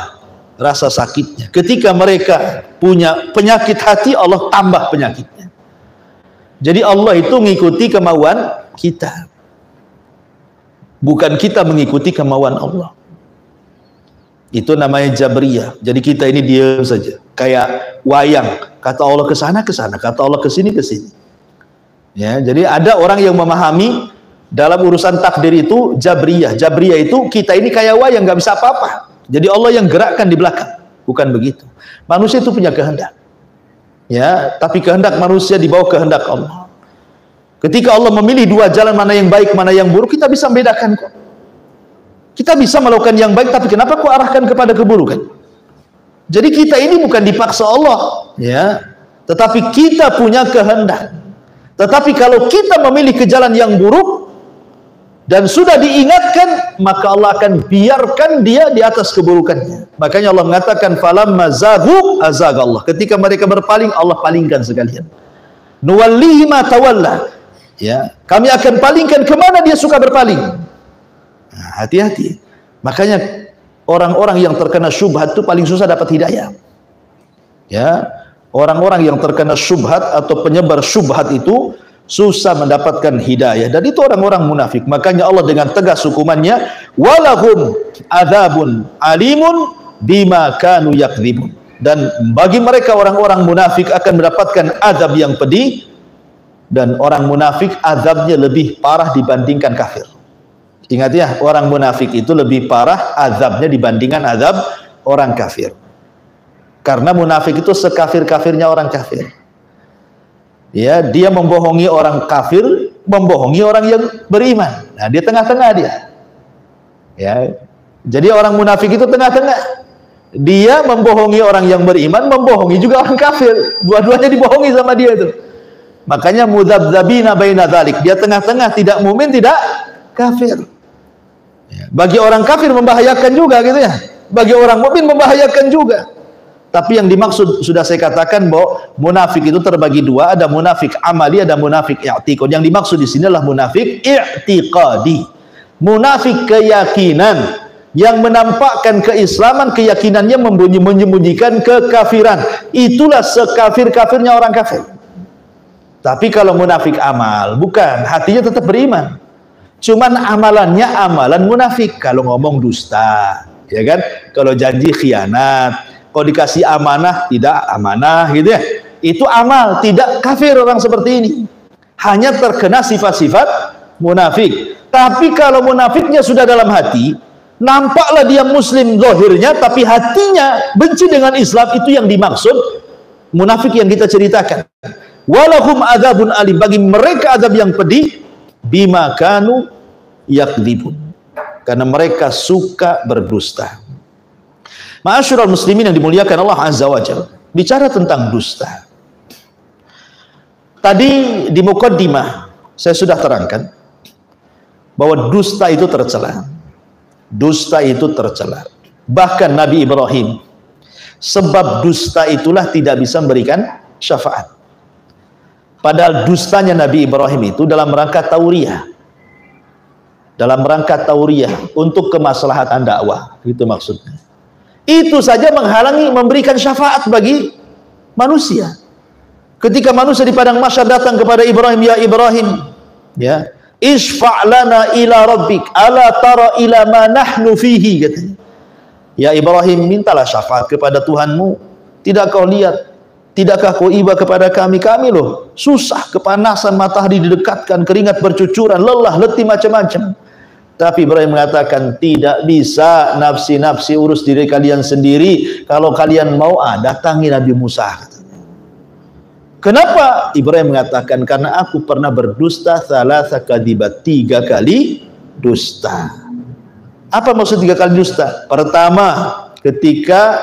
rasa sakitnya. Ketika mereka punya penyakit hati, Allah tambah penyakitnya. Jadi Allah itu mengikuti kemauan kita, bukan kita mengikuti kemauan Allah. Itu namanya Jabriyah. Jadi kita ini diam saja, kayak wayang. Kata Allah ke sana, kata Allah ke sini, ke sini. Ya, jadi ada orang yang memahami dalam urusan takdir itu Jabriyah. Jabriyah itu kita ini kayak wayang, nggak bisa apa-apa. Jadi Allah yang gerakkan di belakang. Bukan begitu. Manusia itu punya kehendak. Ya, tapi kehendak manusia di bawah kehendak Allah. Ketika Allah memilih 2 jalan, mana yang baik, mana yang buruk, kita bisa membedakan kok. Kita bisa melakukan yang baik, tapi kenapa kok arahkan kepada keburukan? Jadi kita ini bukan dipaksa Allah, ya, tetapi kita punya kehendak. Tetapi kalau kita memilih ke jalan yang buruk dan sudah diingatkan, maka Allah akan biarkan dia di atas keburukannya. Makanya Allah mengatakan falamma zaghu azagallah. Ketika mereka berpaling, Allah palingkan sekalian. Nuwallihi ma tawalla. Ya, kami akan palingkan kemana dia suka berpaling. Hati-hati. Makanya orang-orang yang terkena syubhat itu paling susah dapat hidayah. Ya, orang-orang yang terkena syubhat atau penyebar syubhat itu susah mendapatkan hidayah, dan itu orang-orang munafik. Makanya Allah dengan tegas hukumannya, walahum adzabun alimun bima kanu yakdzibun. Dan bagi mereka orang-orang munafik akan mendapatkan azab yang pedih, dan orang munafik azabnya lebih parah dibandingkan kafir. Ingat ya, orang munafik itu lebih parah azabnya dibandingkan azab orang kafir. Karena munafik itu sekafir-kafirnya orang kafir. Ya, dia membohongi orang kafir, membohongi orang yang beriman. Nah, dia tengah-tengah dia. Ya. Jadi orang munafik itu tengah-tengah. Dia membohongi orang yang beriman, membohongi juga orang kafir. Dua-duanya dibohongi sama dia itu. Makanya mudzabdzabina baina dzalik. Dia tengah-tengah, tidak mukmin, tidak kafir. Ya. Bagi orang kafir membahayakan juga gitu ya. Bagi orang mukmin membahayakan juga. Tapi yang dimaksud sudah saya katakan bahwa munafik itu terbagi 2, ada munafik amali, ada munafik i'tiqad. Yang dimaksud di sini adalah munafik i'tiqadi. Munafik keyakinan. yang menampakkan keislaman, keyakinannya menyembunyikan kekafiran. Itulah sekafir-kafirnya orang kafir. Tapi kalau munafik amal, bukan, hatinya tetap beriman. Cuman amalannya amalan munafik. Kalau ngomong dusta, ya kan? Kalau janji khianat, kalau dikasih amanah tidak amanah, gitu ya. Itu amal, tidak kafir orang seperti ini. Hanya terkena sifat-sifat munafik. Tapi kalau munafiknya sudah dalam hati, nampaklah dia muslim zahirnya, tapi hatinya benci dengan Islam, itu yang dimaksud munafik yang kita ceritakan. Walahum adzabun alim, bagi mereka azab yang pedih, bima kanu yakdzibun, karena mereka suka berdusta. Ma'asyiral muslimin yang dimuliakan Allah Azza wa Jalla, bicara tentang dusta. Tadi di muqaddimah saya sudah terangkan bahwa dusta itu tercela. Dusta itu tercela. Bahkan Nabi Ibrahim, sebab dusta itulah tidak bisa memberikan syafaat. Padahal dustanya Nabi Ibrahim itu dalam rangka tauriyah. Dalam rangka tauriyah untuk kemaslahatan dakwah, itu maksudnya. Itu saja menghalangi memberikan syafaat bagi manusia. Ketika manusia di padang mahsyar datang kepada Ibrahim, ya Ibrahim, ya, isfa' lana ila rabbik ala tara ila ma nahnu fihi, katanya. Ya Ibrahim, mintalah syafaat kepada Tuhanmu. Tidak kau lihat, tidakkah kau iba kepada kami? Kami loh susah, kepanasan, matahari didekatkan, keringat bercucuran, lelah, letih macam-macam. Tapi Ibrahim mengatakan, tidak bisa, nafsi-nafsi urus diri kalian sendiri. Kalau kalian mau, datangi Nabi Musa. Kenapa? Ibrahim mengatakan, karena aku pernah berdusta thalatha kadibat, 3 kali dusta. Apa maksud 3 kali dusta? Pertama, ketika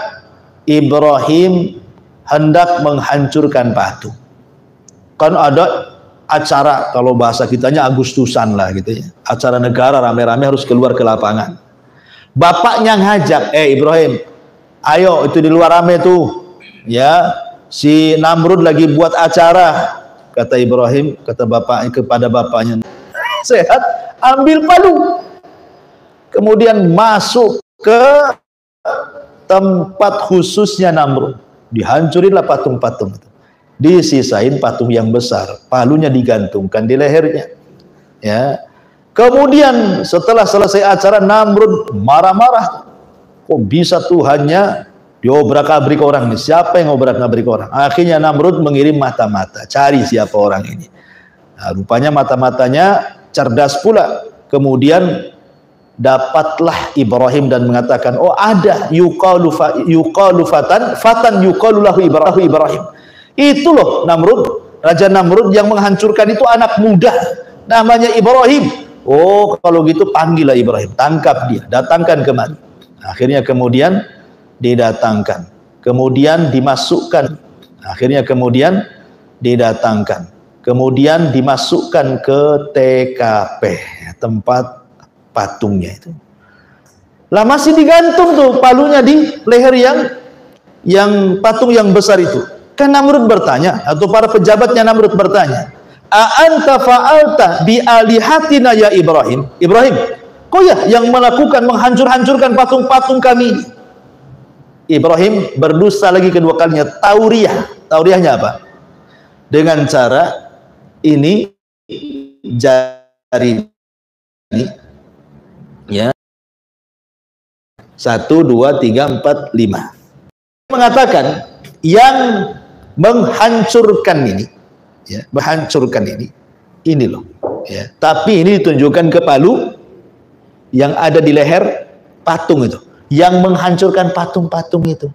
Ibrahim hendak menghancurkan patung. Kan ada acara, kalau bahasa kitanya Agustusan lah gitu ya. Acara negara rame-rame harus keluar ke lapangan. Bapaknya ngajak, Ibrahim, ayo itu di luar rame tuh. Ya, si Namrud lagi buat acara. Kata Ibrahim, kata bapaknya kepada bapaknya, sehat, ambil palu. Kemudian masuk ke tempat khususnya Namrud. Dihancurinlah patung-patung itu. Disisain patung yang besar, palunya digantungkan di lehernya. Ya. Kemudian setelah selesai acara, Namrud marah-marah. Kok bisa Tuhannya diobrak-abrik orang ini? Siapa yang obrak-abrik orang? Akhirnya Namrud mengirim mata-mata, cari siapa orang ini. Nah, rupanya mata-matanya cerdas pula. Kemudian dapatlah Ibrahim dan mengatakan, oh ada yuqalu fatan yuqalu lahu Ibrahim. Itu loh Namrud, Raja Namrud yang menghancurkan itu anak muda, namanya Ibrahim. Oh kalau gitu panggillah Ibrahim, tangkap dia, datangkan kemari. Akhirnya kemudian didatangkan, kemudian dimasukkan, akhirnya kemudian didatangkan, kemudian dimasukkan ke TKP, tempat patungnya itu. Lah masih digantung tuh palunya di leher yang patung yang besar itu. Kan Namrud bertanya, atau para pejabatnya Namrud bertanya, a'anta fa'alta bi alihatina ya Ibrahim? Ibrahim, kau ya yang melakukan menghancur-hancurkan patung-patung kami? Ibrahim berdusta lagi kedua kalinya, tauriyah. Tauriyahnya apa? Dengan cara ini, jari ini, ya, 1, 2, 3, 4, 5. Mengatakan yang menghancurkan ini, ya, menghancurkan ini loh, ya. Tapi ini ditunjukkan ke palu yang ada di leher patung itu, yang menghancurkan patung-patung itu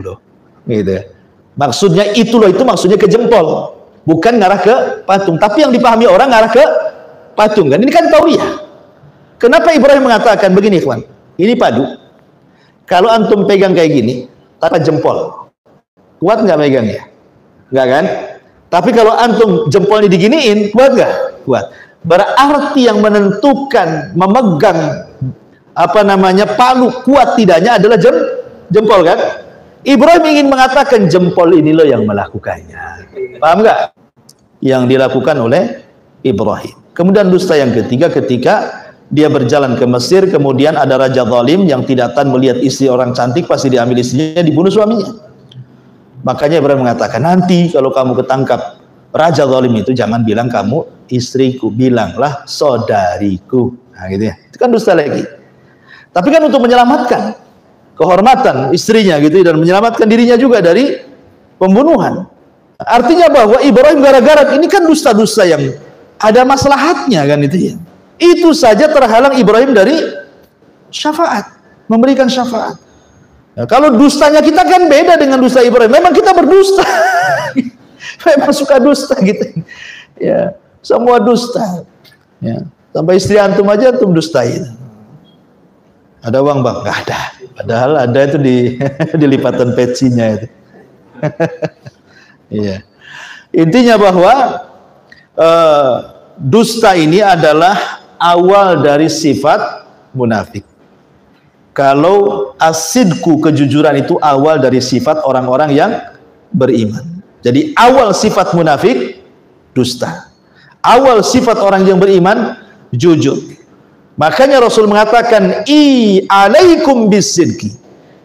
loh, gitu. Maksudnya itu loh, itu maksudnya ke jempol, bukan ngarah ke patung. Tapi yang dipahami orang ngarah ke patung, kan? Ini kan tauriyah. Kenapa Ibrahim mengatakan begini, kawan? Ini padu. Kalau antum pegang kayak gini, tanpa jempol, kuat nggak megangnya? Nggak kan? Tapi kalau antum jempolnya diginiin, kuat nggak? Kuat. Berarti yang menentukan memegang palu kuat tidaknya adalah jempol, kan? Ibrahim ingin mengatakan jempol ini loh yang melakukannya. Paham nggak? Yang dilakukan oleh Ibrahim. Kemudian dusta yang ketiga, ketika Dia berjalan ke Mesir, kemudian ada raja zalim yang tidak tahan melihat istri orang cantik, pasti diambil istrinya, dibunuh suaminya. Makanya Ibrahim mengatakan, nanti kalau kamu ketangkap raja zalim itu, jangan bilang kamu istriku, bilanglah saudariku. Nah, gitu ya. Itu kan dusta lagi. Tapi kan untuk menyelamatkan kehormatan istrinya gitu, dan menyelamatkan dirinya juga dari pembunuhan. Artinya bahwa Ibrahim gara-gara ini kan dusta-dusta yang ada maslahatnya kan itu ya. Itu saja terhalang Ibrahim dari syafaat, memberikan syafaat. Nah, kalau dustanya kita kan beda dengan dusta Ibrahim. Memang kita berdusta. Memang suka dusta gitu. Ya, semua dusta. Ya, sampai istri antum aja antum dustain. Ada uang bang? Nggak ada. Padahal ada itu di di lipatan pecinya itu. Iya. Intinya bahwa dusta ini adalah awal dari sifat munafik. Kalau asidku, kejujuran itu awal dari sifat orang-orang yang beriman. Jadi awal sifat munafik dusta. Awal sifat orang yang beriman jujur. Makanya Rasul mengatakan, alaikum bisidqi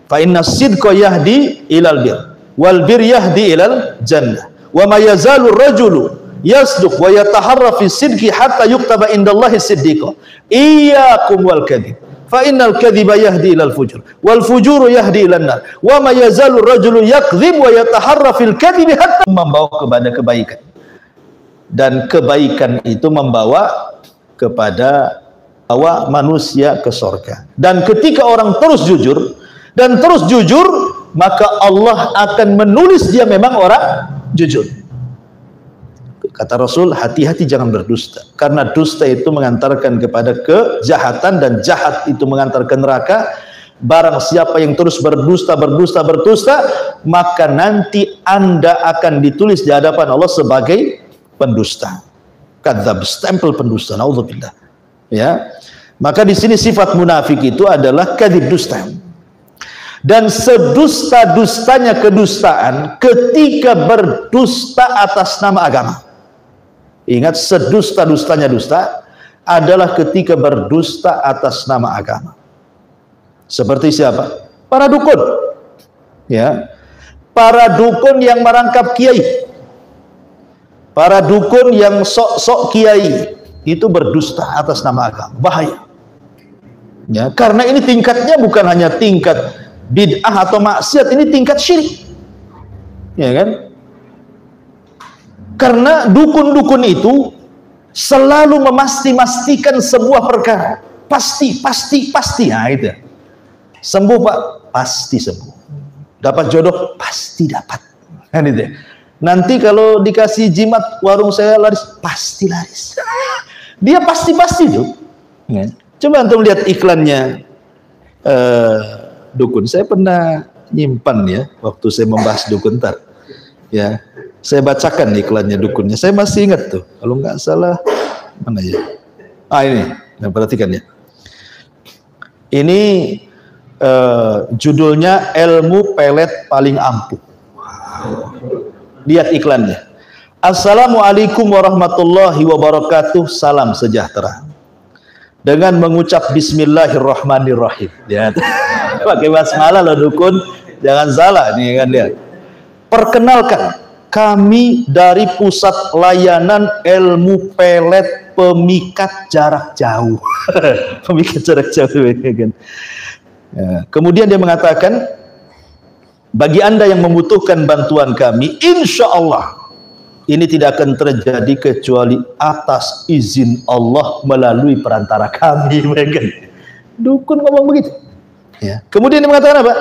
fa inna sidqa yahdi ilal bir wal bir yahdi ilal jannah wa ma yazalu rajulu yasduq wa yataharra fi sidqi hatta yuktaba indallahi siddiqa. Iyyakum wal kadhib fa innal kadhiba yahdi ilal fujur wal fujuru yahdi ilan nar wa ma yazalu rajulu yakdzib wa yataharra fil kadhibi hatta, membawa kepada kebaikan, dan kebaikan itu membawa kepada manusia ke surga. Dan ketika orang terus jujur dan terus jujur, maka Allah akan menulis dia memang orang jujur. Kata Rasul, hati-hati jangan berdusta, karena dusta itu mengantarkan kepada kejahatan, dan jahat itu mengantarkan neraka. Barang siapa yang terus berdusta, maka nanti Anda akan ditulis di hadapan Allah sebagai pendusta. Kadzab, stempel pendusta. Naudzubillah. Ya. Maka di sini sifat munafik itu adalah kadzib, dusta. Dan sedusta-dustanya kedustaan ketika berdusta atas nama agama. Ingat, sedusta-dustanya dusta adalah ketika berdusta atas nama agama. Seperti siapa? Para dukun. Ya. Para dukun yang merangkap kiai. Para dukun yang sok-sok kiai itu berdusta atas nama agama. Bahaya. Ya, karena ini tingkatnya bukan hanya tingkat bid'ah atau maksiat, ini tingkat syirik. Ya kan? Karena dukun-dukun itu selalu memastikan sebuah perkara. Pasti. Nah, itu. Sembuh Pak, pasti sembuh. Dapat jodoh, pasti dapat. Kan itu. Nanti kalau dikasih jimat, warung saya laris, pasti laris. Dia pasti tuh. Ya. Coba antum lihat iklannya dukun. Saya pernah nyimpan ya, waktu saya membahas dukun ntar. Ya, saya bacakan iklannya dukunnya. Saya masih ingat tuh. Kalau nggak salah, mana ya? Ini. Nah, perhatikan ya. Ini judulnya ilmu pelet paling ampuh. Lihat iklannya. Assalamualaikum warahmatullahi wabarakatuh. Salam sejahtera. Dengan mengucap bismillahirrahmanirrahim. Ya. Pakai basmalah loh dukun. Jangan salah nih kan lihat. Perkenalkan, kami dari pusat layanan ilmu pelet pemikat jarak jauh. Pemikat jarak jauh kan. Ya. Kemudian dia mengatakan, bagi Anda yang membutuhkan bantuan kami, insya Allah ini tidak akan terjadi kecuali atas izin Allah melalui perantara kami. Dukun ngomong begitu. Ya. Kemudian dia mengatakan apa?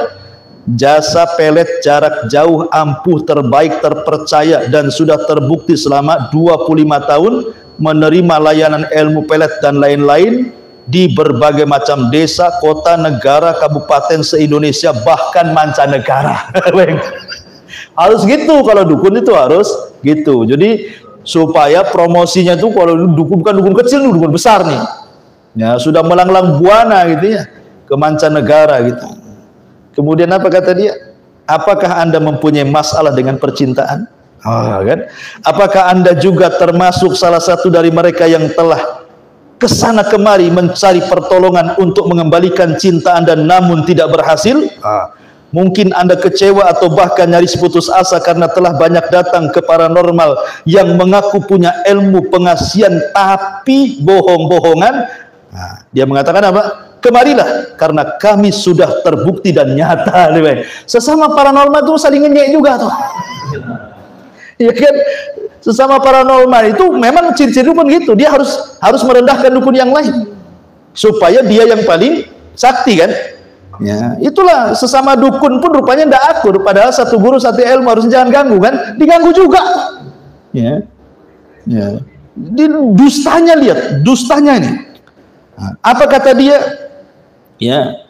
Jasa pelet jarak jauh ampuh terbaik, terpercaya, dan sudah terbukti selama 25 tahun menerima layanan ilmu pelet dan lain-lain di berbagai macam desa, kota, negara, kabupaten se-Indonesia, bahkan mancanegara. Harus gitu, kalau dukun itu harus gitu. Jadi supaya promosinya tuh kalau dukun bukan dukun kecil, dukun besar nih. Ya, sudah melanglang buana gitu ya ke mancanegara gitu. Kemudian apa kata dia? Apakah Anda mempunyai masalah dengan percintaan? Kan? Apakah Anda juga termasuk salah satu dari mereka yang telah kesana kemari mencari pertolongan untuk mengembalikan cinta Anda namun tidak berhasil. Mungkin Anda kecewa atau bahkan nyaris putus asa karena telah banyak datang ke paranormal yang mengaku punya ilmu pengasihan tapi bohong-bohongan. Dia mengatakan apa? Kemarilah karena kami sudah terbukti dan nyata. Sesama paranormal itu saling ngenyek juga tuh. Ya kan? Sesama paranormal itu memang ciri-ciri dukun gitu. Dia harus merendahkan dukun yang lain supaya dia yang paling sakti kan. Ya, itulah sesama dukun pun rupanya tidak akur. Padahal satu guru satu ilmu harus jangan ganggu kan. Diganggu juga. Ya. Ya. Di dustanya, lihat dustanya ini. Apa kata dia? Ya,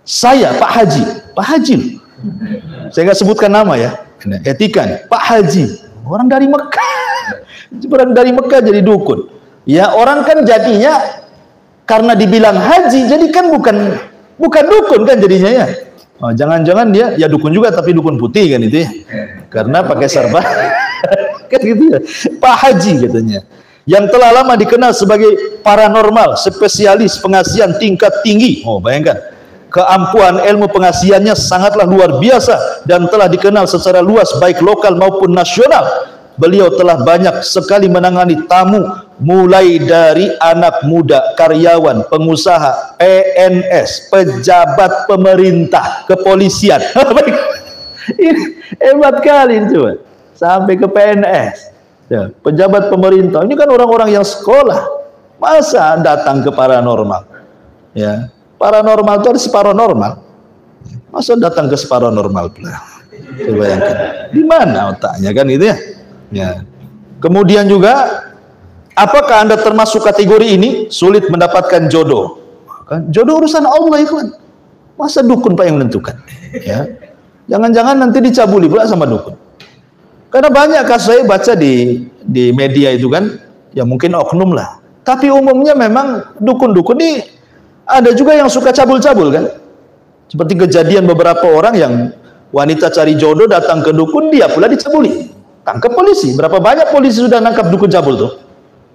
saya Pak Haji. Pak Haji. Saya nggak sebutkan nama ya. Etikan. Pak Haji. Orang dari Mekah. Orang dari Mekah jadi dukun. Ya, orang kan jadinya karena dibilang haji, jadi kan bukan dukun kan jadinya ya. Jangan-jangan dia ya dukun juga tapi dukun putih kan itu ya. Karena pakai serba. Kan gitu ya. Pak Haji katanya. Yang telah lama dikenal sebagai paranormal, spesialis pengasihan tingkat tinggi. Bayangkan. Keampuhan ilmu pengasihannya sangatlah luar biasa dan telah dikenal secara luas baik lokal maupun nasional. Beliau telah banyak sekali menangani tamu mulai dari anak muda, karyawan, pengusaha, PNS, pejabat pemerintah, kepolisian. Ini hebat kali itu, sampai ke PNS. Ya, pejabat pemerintah. Ini kan orang-orang yang sekolah. Masa datang ke paranormal? Ya. Paranormal itu ada separanormal. Masa datang ke separanormal pula? Coba bayangkan. Di mana otaknya kan gitu ya? Ya. Kemudian juga, apakah Anda termasuk kategori ini? Sulit mendapatkan jodoh. Kan? Jodoh urusan Allah itu kan. Masa dukun Pak yang menentukan? Ya. Jangan-jangan nanti dicabuli pula sama dukun. Karena banyak kasus saya baca di media itu kan, ya mungkin oknum lah. Tapi umumnya memang dukun-dukun ini ada juga yang suka cabul-cabul kan. Seperti kejadian beberapa orang yang wanita cari jodoh datang ke dukun, dia pula dicabuli. Tangkap polisi. Berapa banyak polisi sudah nangkap dukun cabul tuh.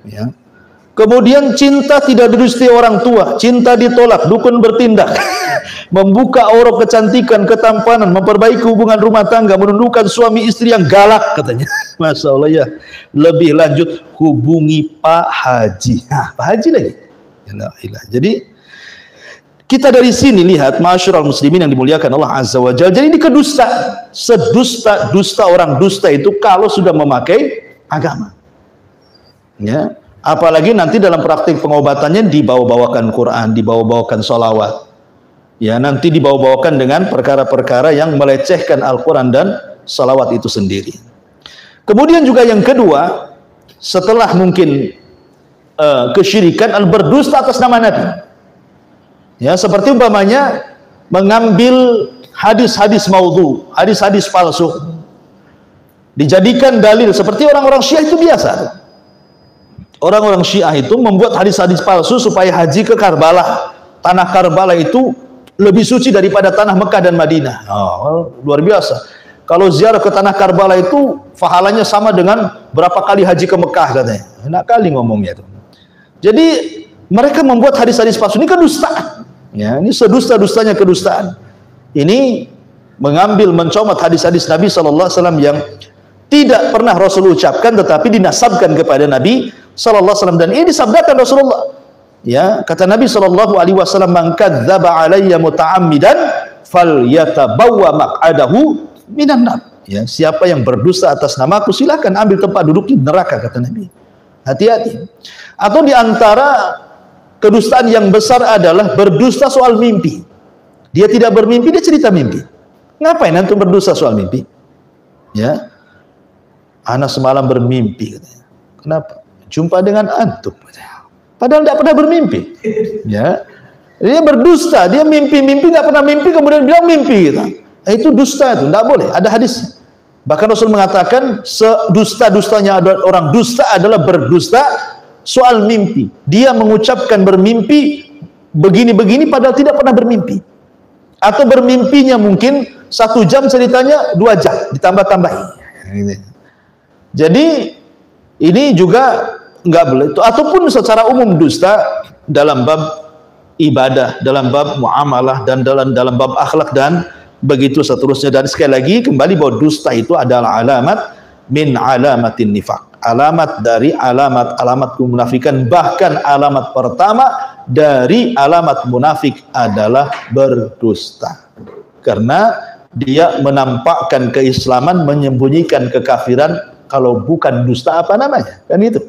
Ya. Kemudian cinta tidak direstui orang tua, cinta ditolak, dukun bertindak. Membuka aurat kecantikan, ketampanan, memperbaiki hubungan rumah tangga, menundukkan suami istri yang galak katanya. Masya Allah ya. Lebih lanjut, hubungi Pak Haji. Pak Haji lagi. Jadi kita dari sini lihat masyarul muslimin yang dimuliakan Allah Azza wa Jalla. Jadi ini kedustaan. Sedusta orang dusta itu kalau sudah memakai agama. Ya. Apalagi nanti dalam praktik pengobatannya dibawa-bawakan Quran, dibawa-bawakan sholawat. Ya, nanti dibawa-bawakan dengan perkara-perkara yang melecehkan Al-Quran dan sholawat itu sendiri. Kemudian juga yang kedua, setelah mungkin kesyirikan, berdusta atas nama Nabi. Ya, seperti umpamanya mengambil hadis-hadis maudhu, hadis-hadis palsu, dijadikan dalil. Seperti orang-orang Syiah itu biasa. Orang-orang Syiah itu membuat hadis-hadis palsu supaya haji ke Karbala. Tanah Karbala itu lebih suci daripada tanah Mekah dan Madinah. Luar biasa. Kalau ziarah ke tanah Karbala itu pahalanya sama dengan berapa kali haji ke Mekah katanya. Enak kali ngomongnya itu. Jadi mereka membuat hadis-hadis palsu. Ini kedustaan. Ya, ini sedusta-dustanya kedustaan. Ini mencomot hadis-hadis Nabi SAW yang tidak pernah Rasul ucapkan tetapi dinasabkan kepada Nabi SAW, dan ini disabdakan Rasulullah. Ya, kata Nabi SAW, "Man kadzdzaba alayya muta'ammidan falyatabawwa maq'adahu minan nar." Ya, siapa yang berdusta atas namaku silakan ambil tempat duduk di neraka, kata Nabi. Hati-hati. Atau di antara kedustaan yang besar adalah berdusta soal mimpi. Dia tidak bermimpi, dia cerita mimpi. Ngapain antum berdusta soal mimpi? Ya. Anak semalam bermimpi katanya. Kenapa? Jumpa dengan antum. Padahal tidak pernah bermimpi. Ya. Dia berdusta, dia mimpi-mimpi, nggak pernah mimpi, kemudian bilang mimpi gitu. Itu dusta, itu tidak boleh. Ada hadis. Bahkan Rasul mengatakan sedusta-dustanya orang dusta adalah berdusta soal mimpi. Dia mengucapkan bermimpi begini-begini padahal tidak pernah bermimpi. Atau bermimpinya mungkin 1 jam ceritanya 2 jam ditambah-tambahin. Jadi ini juga nggak boleh. Ataupun secara umum dusta dalam bab ibadah, dalam bab muamalah, dan dalam bab akhlak, dan begitu seterusnya. Dan sekali lagi kembali bahwa dusta itu adalah alamat min alamatin nifaq, alamat dari alamat kemunafikan. Bahkan alamat pertama dari alamat munafik adalah berdusta, karena dia menampakkan keislaman, menyembunyikan kekafiran. Kalau bukan dusta apa namanya? Kan itu.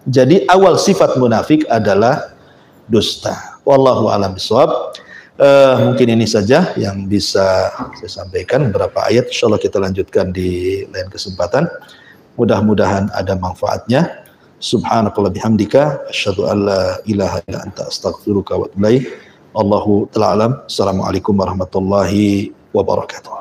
Jadi awal sifat munafik adalah dusta. Wallahu a'lam bishawab. Mungkin ini saja yang bisa saya sampaikan, beberapa ayat. Insyaallah kita lanjutkan di lain kesempatan. Mudah-mudahan ada manfaatnya. Subhanakallah bihamdika asyhadu an la ilaha illa anta astaghfiruka wa atubu ilaik. Allahu ta'ala alam. Assalamualaikum warahmatullahi wabarakatuh.